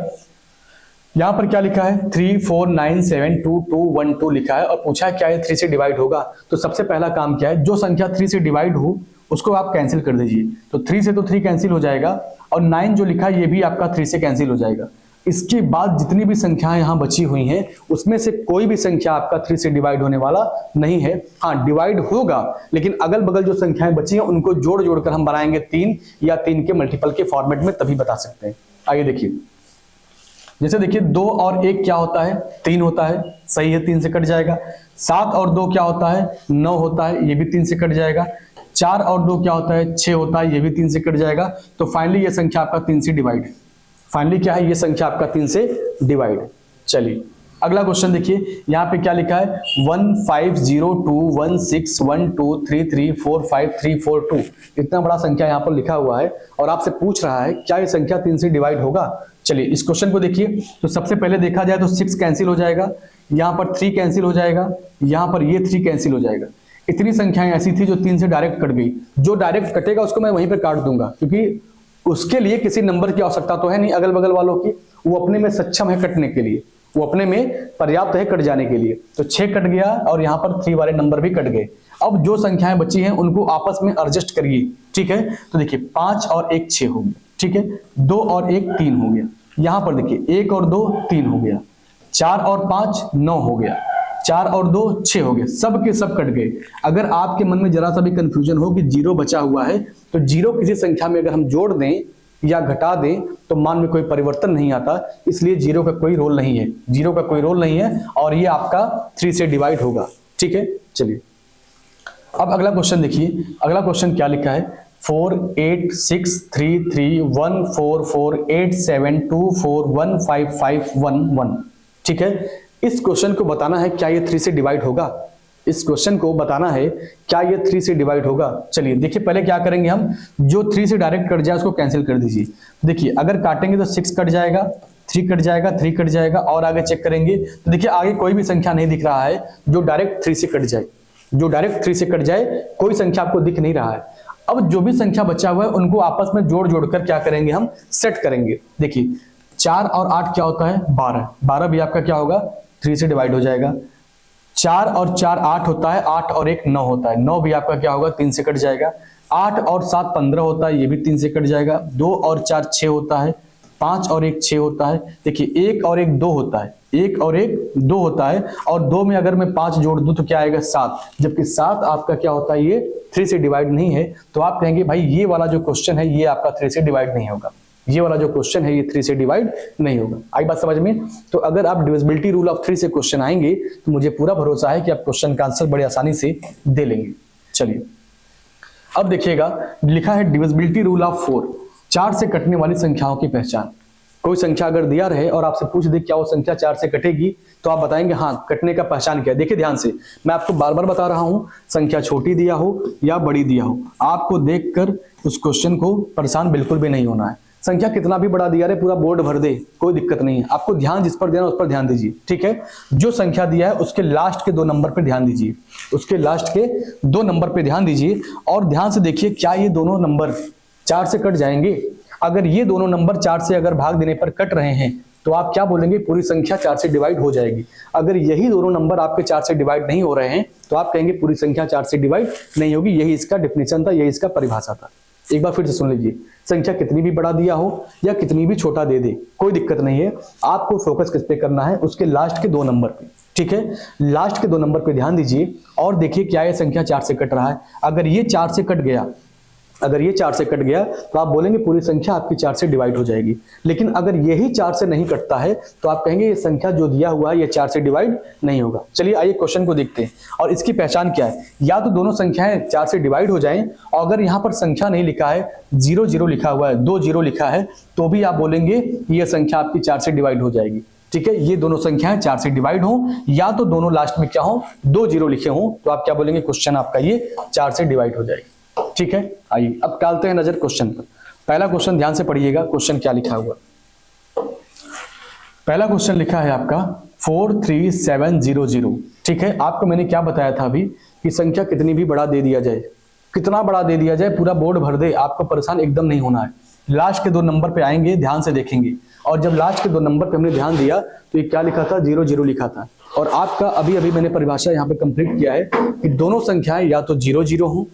S1: यहां पर क्या लिखा है, 3 4 9 7 2 2 1 2 लिखा है और पूछा है क्या ये 3 से डिवाइड होगा। तो सबसे पहला काम क्या है, जो संख्या 3 से डिवाइड हो उसको आप कैंसिल कर दीजिए। तो 3 से तो 3 कैंसिल हो जाएगा और 9 जो लिखा है ये भी आपका 3 से कैंसिल हो जाएगा। इसके बाद जितनी भी संख्याएं यहां बची हुई हैं उसमें से कोई भी संख्या आपका 3 से डिवाइड होने वाला नहीं है। हाँ डिवाइड होगा, लेकिन अगल बगल जो संख्याएं बची हैं उनको जोड़ जोड़कर हम बनाएंगे 3 या 3 के मल्टीपल के फॉर्मेट में, तभी बता सकते हैं। आइए देखिए, जैसे देखिए 2 और 1 क्या होता है, 3 होता है, सही है 3 से कट जाएगा। 7 और 2 क्या होता है, 9 होता है, ये भी 3 से कट जाएगा। 4 और 2 क्या होता है, 6 होता है, ये भी 3 से कट जाएगा। तो फाइनली ये संख्या आपका 3 से डिवाइड है। फाइनली क्या है, ये संख्या आपका 3 से डिवाइड है। चलिए अगला क्वेश्चन देखिए, यहाँ पे क्या लिखा है, 1 5 0 2 1 6 1 2 3 3 4 5 3 4 2। इतना बड़ा संख्या यहाँ पर लिखा हुआ है और आपसे पूछ रहा है क्या ये संख्या 3 से डिवाइड होगा। चलिए इस क्वेश्चन को देखिए। तो सबसे पहले देखा जाए तो 6 कैंसिल हो जाएगा, यहाँ पर 3 कैंसिल हो जाएगा, यहाँ पर ये 3 कैंसिल हो जाएगा। इतनी संख्याएं ऐसी थी जो 3 से डायरेक्ट कट गई। जो डायरेक्ट कटेगा उसको मैं वहीं पर काट दूंगा, क्योंकि उसके लिए किसी नंबर की आवश्यकता तो है नहीं अगल बगल वालों की, वो अपने में सक्षम है कटने के लिए, वो अपने में पर्याप्त है कट जाने के लिए। तो 6 कट गया और यहाँ पर 3 वाले नंबर भी कट गए। अब जो संख्याएं बची हैं उनको आपस में एडजस्ट करिए। ठीक है, तो देखिए 5 और 1 6 हो गया। ठीक है, 2 और 1 3 हो गया। यहाँ पर देखिए 1 और 2 3 हो गया, 4 और 5 9 हो गया, 4 और 2 6 हो गए, सब के सब कट गए। अगर आपके मन में जरा सा भी कंफ्यूजन हो कि 0 बचा हुआ है, तो 0 किसी संख्या में अगर हम जोड़ दें या घटा दें तो मान में कोई परिवर्तन नहीं आता, इसलिए 0 का कोई रोल नहीं है, 0 का कोई रोल नहीं है और ये आपका 3 से डिवाइड होगा। ठीक है, चलिए अब अगला क्वेश्चन देखिए। अगला क्वेश्चन क्या लिखा है, 4 8 6 3 3 1 4 4 8 7 2 4 1 5 5 1 1। ठीक है, इस क्वेश्चन को बताना है क्या ये 3 से डिवाइड होगा। इस क्वेश्चन को बताना है क्या ये 3 से डिवाइड होगा। चलिए देखिए पहले क्या करेंगे हम, जो 3 से डायरेक्ट कट जाए उसको कैंसिल कर दीजिए। देखिए अगर काटेंगे तो 6 कट जाएगा, 3 कट जाएगा, 3 कट जाएगा और आगे चेक करेंगे तो देखिए आगे कोई भी संख्या नहीं दिख रहा है जो डायरेक्ट 3 से कट जाए। जो डायरेक्ट 3 से कट जाए कोई संख्या आपको दिख नहीं रहा है। अब जो भी संख्या बचा हुआ है उनको आपस में जोड़ जोड़कर क्या करेंगे, हम सेट करेंगे। देखिए 4 और 8 क्या होता है, 12, 12 भी आपका क्या होगा 3 से डिवाइड हो जाएगा। 4 और 4 8 होता है, 8 और 1 9 होता है, 9 भी आपका क्या होगा 3 से कट जाएगा। 8 और 7 15 होता है, ये भी 3 से कट जाएगा। 2 और 4 6 होता है, 5 और 1 6 होता है। देखिए 1 और 1 2 होता है, 1 और 1 2 होता है और 2 में अगर मैं 5 जोड़ दूं तो क्या आएगा 7, जबकि 7 आपका क्या होता है ये 3 से डिवाइड नहीं है। तो आप कहेंगे भाई ये वाला जो क्वेश्चन है ये आपका 3 से डिवाइड नहीं होगा, ये वाला जो क्वेश्चन है ये 3 से डिवाइड नहीं होगा। आई बात समझ में। तो अगर आप डिविजिबिलिटी रूल ऑफ 3 से क्वेश्चन आएंगे तो मुझे पूरा भरोसा है कि आप क्वेश्चन का आंसर बड़े आसानी से दे लेंगे। चलिए अब देखिएगा लिखा है डिविजिबिलिटी रूल ऑफ 4, 4 से कटने वाली संख्याओं की पहचान। कोई संख्या अगर दिया रहे और आपसे पूछ दे क्या वो संख्या 4 से कटेगी, तो आप बताएंगे हाँ कटने का पहचान क्या है। देखिए ध्यान से, मैं आपको बार बार बता रहा हूं, संख्या छोटी दिया हो या बड़ी दिया हो, आपको देखकर उस क्वेश्चन को परेशान बिल्कुल भी नहीं होना है। संख्या कितना भी बड़ा दिया रहे, पूरा बोर्ड भर दे, कोई दिक्कत नहीं है। आपको ध्यान जिस पर देना उस पर ध्यान दीजिए, ठीक है। जो संख्या दिया है उसके लास्ट के 2 नंबर पर ध्यान दीजिए, उसके लास्ट के 2 नंबर पर ध्यान दीजिए और ध्यान से देखिए क्या ये दोनों नंबर 4 से कट जाएंगे। अगर ये दोनों नंबर 4 से अगर भाग देने पर कट रहे हैं तो आप क्या बोलेंगे, पूरी संख्या 4 से डिवाइड हो जाएगी। अगर यही दोनों नंबर आपके 4 से डिवाइड नहीं हो रहे हैं तो आप कहेंगे पूरी संख्या 4 से डिवाइड नहीं होगी। यही इसका डेफिनेशन था, यही इसका परिभाषा था। एक बार फिर से सुन लीजिए, संख्या कितनी भी बड़ा दिया हो या कितनी भी छोटा दे दे, कोई दिक्कत नहीं है। आपको फोकस किस पे करना है, उसके लास्ट के 2 नंबर पे, ठीक है। लास्ट के 2 नंबर पे ध्यान दीजिए और देखिए क्या ये संख्या 4 से कट रहा है। अगर ये 4 से कट गया, अगर ये 4 से कट गया तो आप बोलेंगे पूरी संख्या आपकी 4 से डिवाइड हो जाएगी। लेकिन अगर यही 4 से नहीं कटता है तो आप कहेंगे ये संख्या जो दिया हुआ है ये 4 से डिवाइड नहीं होगा। चलिए आइए क्वेश्चन को देखते हैं और इसकी पहचान क्या है। या तो दोनों संख्याएं 4 से डिवाइड हो जाएं और अगर यहाँ पर संख्या नहीं लिखा है, 0 0 लिखा हुआ है, 2 0 लिखा है, तो भी आप बोलेंगे ये संख्या आपकी 4 से डिवाइड हो जाएगी, ठीक है। ये दोनों संख्याएं 4 से डिवाइड हो या तो दोनों लास्ट में क्या हो, 2 0 लिखे हो, तो आप क्या बोलेंगे, क्वेश्चन आपका ये 4 से डिवाइड हो जाएगी, ठीक है। आइए अब डालते हैं नजर क्वेश्चन पर। पहला क्वेश्चन ध्यान से पढ़िएगा, क्वेश्चन क्या लिखा हुआ। पहला क्वेश्चन लिखा है आपका 43700, ठीक है। आपको मैंने क्या बताया था अभी कि संख्या कितनी भी बड़ा दे दिया जाए, कितना बड़ा दे दिया जाए, पूरा बोर्ड भर दे, आपको परेशान एकदम नहीं होना है। लास्ट के 2 नंबर पे आएंगे, ध्यान से देखेंगे और जब लास्ट के 2 नंबर पे हमने ध्यान दिया तो ये क्या लिखा था, 0 0 लिखा था। और आपका अभी अभी मैंने परिभाषा यहाँ पे कंप्लीट किया है कि दोनों संख्याएं या तो 0 0 हो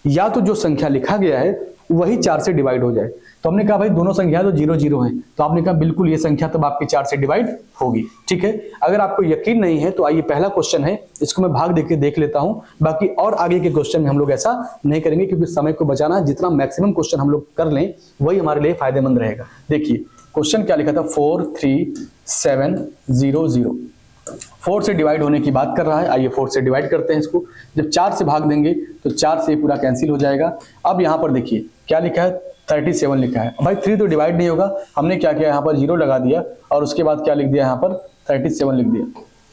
S1: या तो जो संख्या लिखा गया है वही 4 से डिवाइड हो जाए। तो हमने कहा भाई दोनों संख्या तो 0 0 है, तो आपने कहा बिल्कुल ये संख्या तब आपकी 4 से डिवाइड होगी, ठीक है। अगर आपको यकीन नहीं है तो आइए पहला क्वेश्चन है, इसको मैं भाग देके देख लेता हूं। बाकी और आगे के क्वेश्चन में हम लोग ऐसा नहीं करेंगे क्योंकि समय को बचाना, जितना मैक्सिमम क्वेश्चन हम लोग कर लें वही हमारे लिए फायदेमंद रहेगा। देखिए क्वेश्चन क्या लिखा था, 43700, 4 से डिवाइड होने की बात कर रहा है। आइए 4 से डिवाइड करते हैं इसको। जब 4 से भाग देंगे तो 4 से पूरा कैंसिल हो जाएगा। अब यहाँ पर देखिए क्या लिखा है, 37 लिखा है। भाई 3 तो डिवाइड नहीं होगा, हमने क्या किया, यहाँ पर 0 लगा दिया और उसके बाद क्या लिख दिया, यहाँ पर 37 लिख दिया,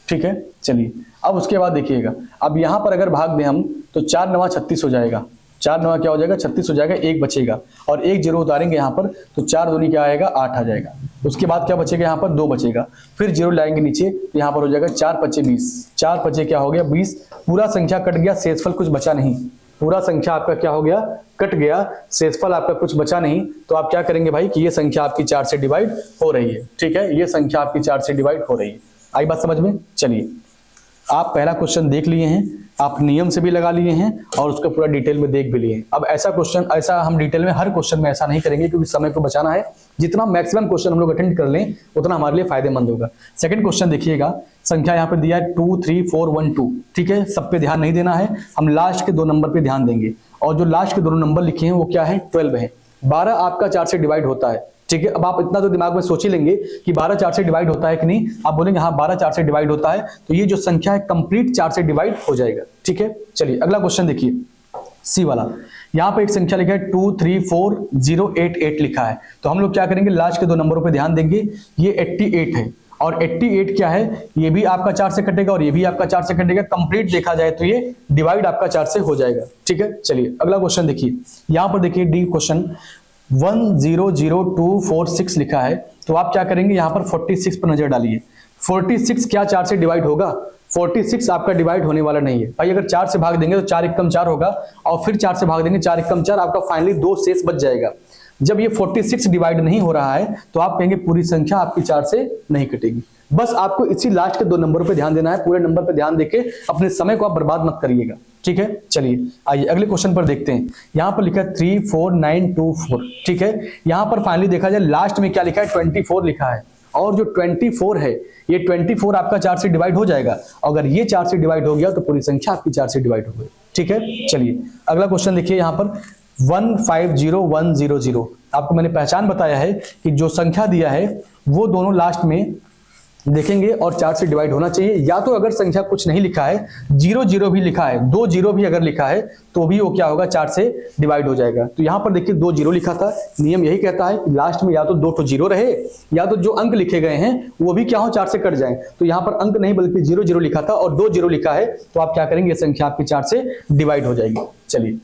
S1: ठीक है। चलिए अब उसके बाद देखिएगा, अब यहाँ पर अगर भाग दें हम तो 4 9 36 हो जाएगा, 4 9 क्या हो जाएगा, 36 हो जाएगा, 1 बचेगा और 1 0 उतारेंगे यहाँ पर तो 4 दूनी क्या आएगा, 8 आ जाएगा। उसके बाद क्या बचेगा, यहाँ पर 2 बचेगा, फिर 0 लाएंगे नीचे तो यहाँ पर हो जाएगा 4 5 20, 4 5 क्या हो गया 20। पूरा संख्या कट गया, शेषफल कुछ बचा नहीं, पूरा संख्या आपका क्या हो गया, कट गया, शेषफल आपका कुछ बचा नहीं। तो आप क्या करेंगे भाई कि ये संख्या आपकी 4 से डिवाइड हो रही है, ठीक है, ये संख्या आपकी 4 से डिवाइड हो रही है। आई बात समझ में। चलिए आप पहला क्वेश्चन देख लिए हैं, आप नियम से भी लगा लिए हैं और उसको पूरा डिटेल में देख भी लिए हैं। अब ऐसा क्वेश्चन, ऐसा हम डिटेल में हर क्वेश्चन में ऐसा नहीं करेंगे क्योंकि समय को बचाना है। जितना मैक्सिमम क्वेश्चन हम लोग अटेंड कर लें उतना हमारे लिए फायदेमंद होगा। सेकंड क्वेश्चन देखिएगा, संख्या यहाँ पे दिया है 2 3 4 1 2, ठीक है। सब पे ध्यान नहीं देना है, हम लास्ट के 2 नंबर पे ध्यान देंगे और जो लास्ट के 2 नंबर लिखे हैं वो क्या है, 12 है। 12 आपका 4 से डिवाइड होता है, ठीक है। अब आप इतना तो दिमाग में सोच ही लेंगे कि 12 4 से डिवाइड होता है कि नहीं। आप बोलेंगे हाँ 12 4 से डिवाइड होता है, तो ये जो संख्या है कंप्लीट 4 से डिवाइड हो जाएगा, ठीक है। चलिए अगला क्वेश्चन देखिए, सी वाला। यहाँ पे एक संख्या लिखा है 2 3 4 0 8 8 लिखा है। तो हम लोग क्या करेंगे, लास्ट के 2 नंबरों पे ध्यान देंगे। ये 88 है और 88 क्या है, ये भी आपका 4 से कटेगा और ये भी आपका 4 से कटेगा। कंप्लीट देखा जाए तो ये डिवाइड आपका 4 से हो जाएगा, ठीक है। चलिए अगला क्वेश्चन देखिए, यहाँ पर देखिए डी क्वेश्चन 100246 लिखा है। तो आप क्या करेंगे, यहाँ पर 46 पर नजर डालिए। 46 क्या 4 से डिवाइड होगा, 46 आपका डिवाइड होने वाला नहीं है भाई। अगर 4 से भाग देंगे तो 4 1 4 होगा और फिर 4 से भाग देंगे 4 1 4, आपका फाइनली 2 शेष बच जाएगा। जब ये 46 डिवाइड नहीं हो रहा है तो आप कहेंगे पूरी संख्या आपकी 4 से नहीं कटेगी। बस आपको इसी लास्ट के 2 नंबर पे ध्यान देना है, पूरे नंबर पे ध्यान देके अपने समय को आप बर्बाद मत करिएगा, ठीक है। चलिए आइए अगले क्वेश्चन पर देखते हैं। यहाँ पर लिखा है 34924, ठीक है। यहाँ पर फाइनली देखा जाए लास्ट में क्या लिखा है, 24 लिखा है और जो 24 है ये 24 आपका 4 से डिवाइड हो जाएगा। अगर ये 4 से डिवाइड हो गया तो पूरी संख्या आपकी 4 से डिवाइड हो गई, ठीक है। चलिए अगला क्वेश्चन देखिए, यहाँ पर 150100। आपको मैंने पहचान बताया है कि जो संख्या दिया है वो दोनों लास्ट में देखेंगे और 4 से डिवाइड होना चाहिए। या तो अगर संख्या कुछ नहीं लिखा है, 0 0 भी लिखा है, 2 0 भी अगर लिखा है, तो भी वो क्या होगा, 4 से डिवाइड हो जाएगा। तो यहां पर देखिए 2 0 लिखा था, नियम यही कहता है कि लास्ट में या तो 2 तो 0 रहे, या तो जो अंक लिखे गए हैं वो भी क्या हो, 4 से कट जाए। तो यहां पर अंक नहीं बल्कि 0 0 लिखा था और 2 0 लिखा है, तो आप क्या करेंगे, संख्या आपकी 4 से डिवाइड हो जाएगी। चलिए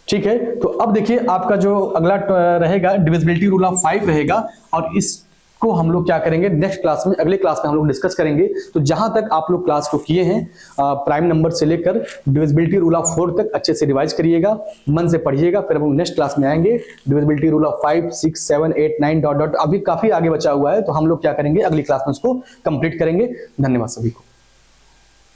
S1: ठीक है, तो अब देखिए आपका जो अगला रहेगा डिविजिबिलिटी रूल ऑफ 5 रहेगा, और इसको हम लोग क्या करेंगे नेक्स्ट क्लास में, अगले क्लास में हम लोग डिस्कस करेंगे। तो जहां तक आप लोग क्लास को किए हैं, प्राइम नंबर से लेकर डिविजिबिलिटी रूल ऑफ 4 तक अच्छे से रिवाइज करिएगा, मन से पढ़िएगा। फिर हम नेक्स्ट क्लास में आएंगे divisibility rule of 5 6 7 8 9 dot dot, अभी काफी आगे बचा हुआ है, तो हम लोग क्या करेंगे अगली क्लास में उसको कंप्लीट करेंगे। धन्यवाद सभी को।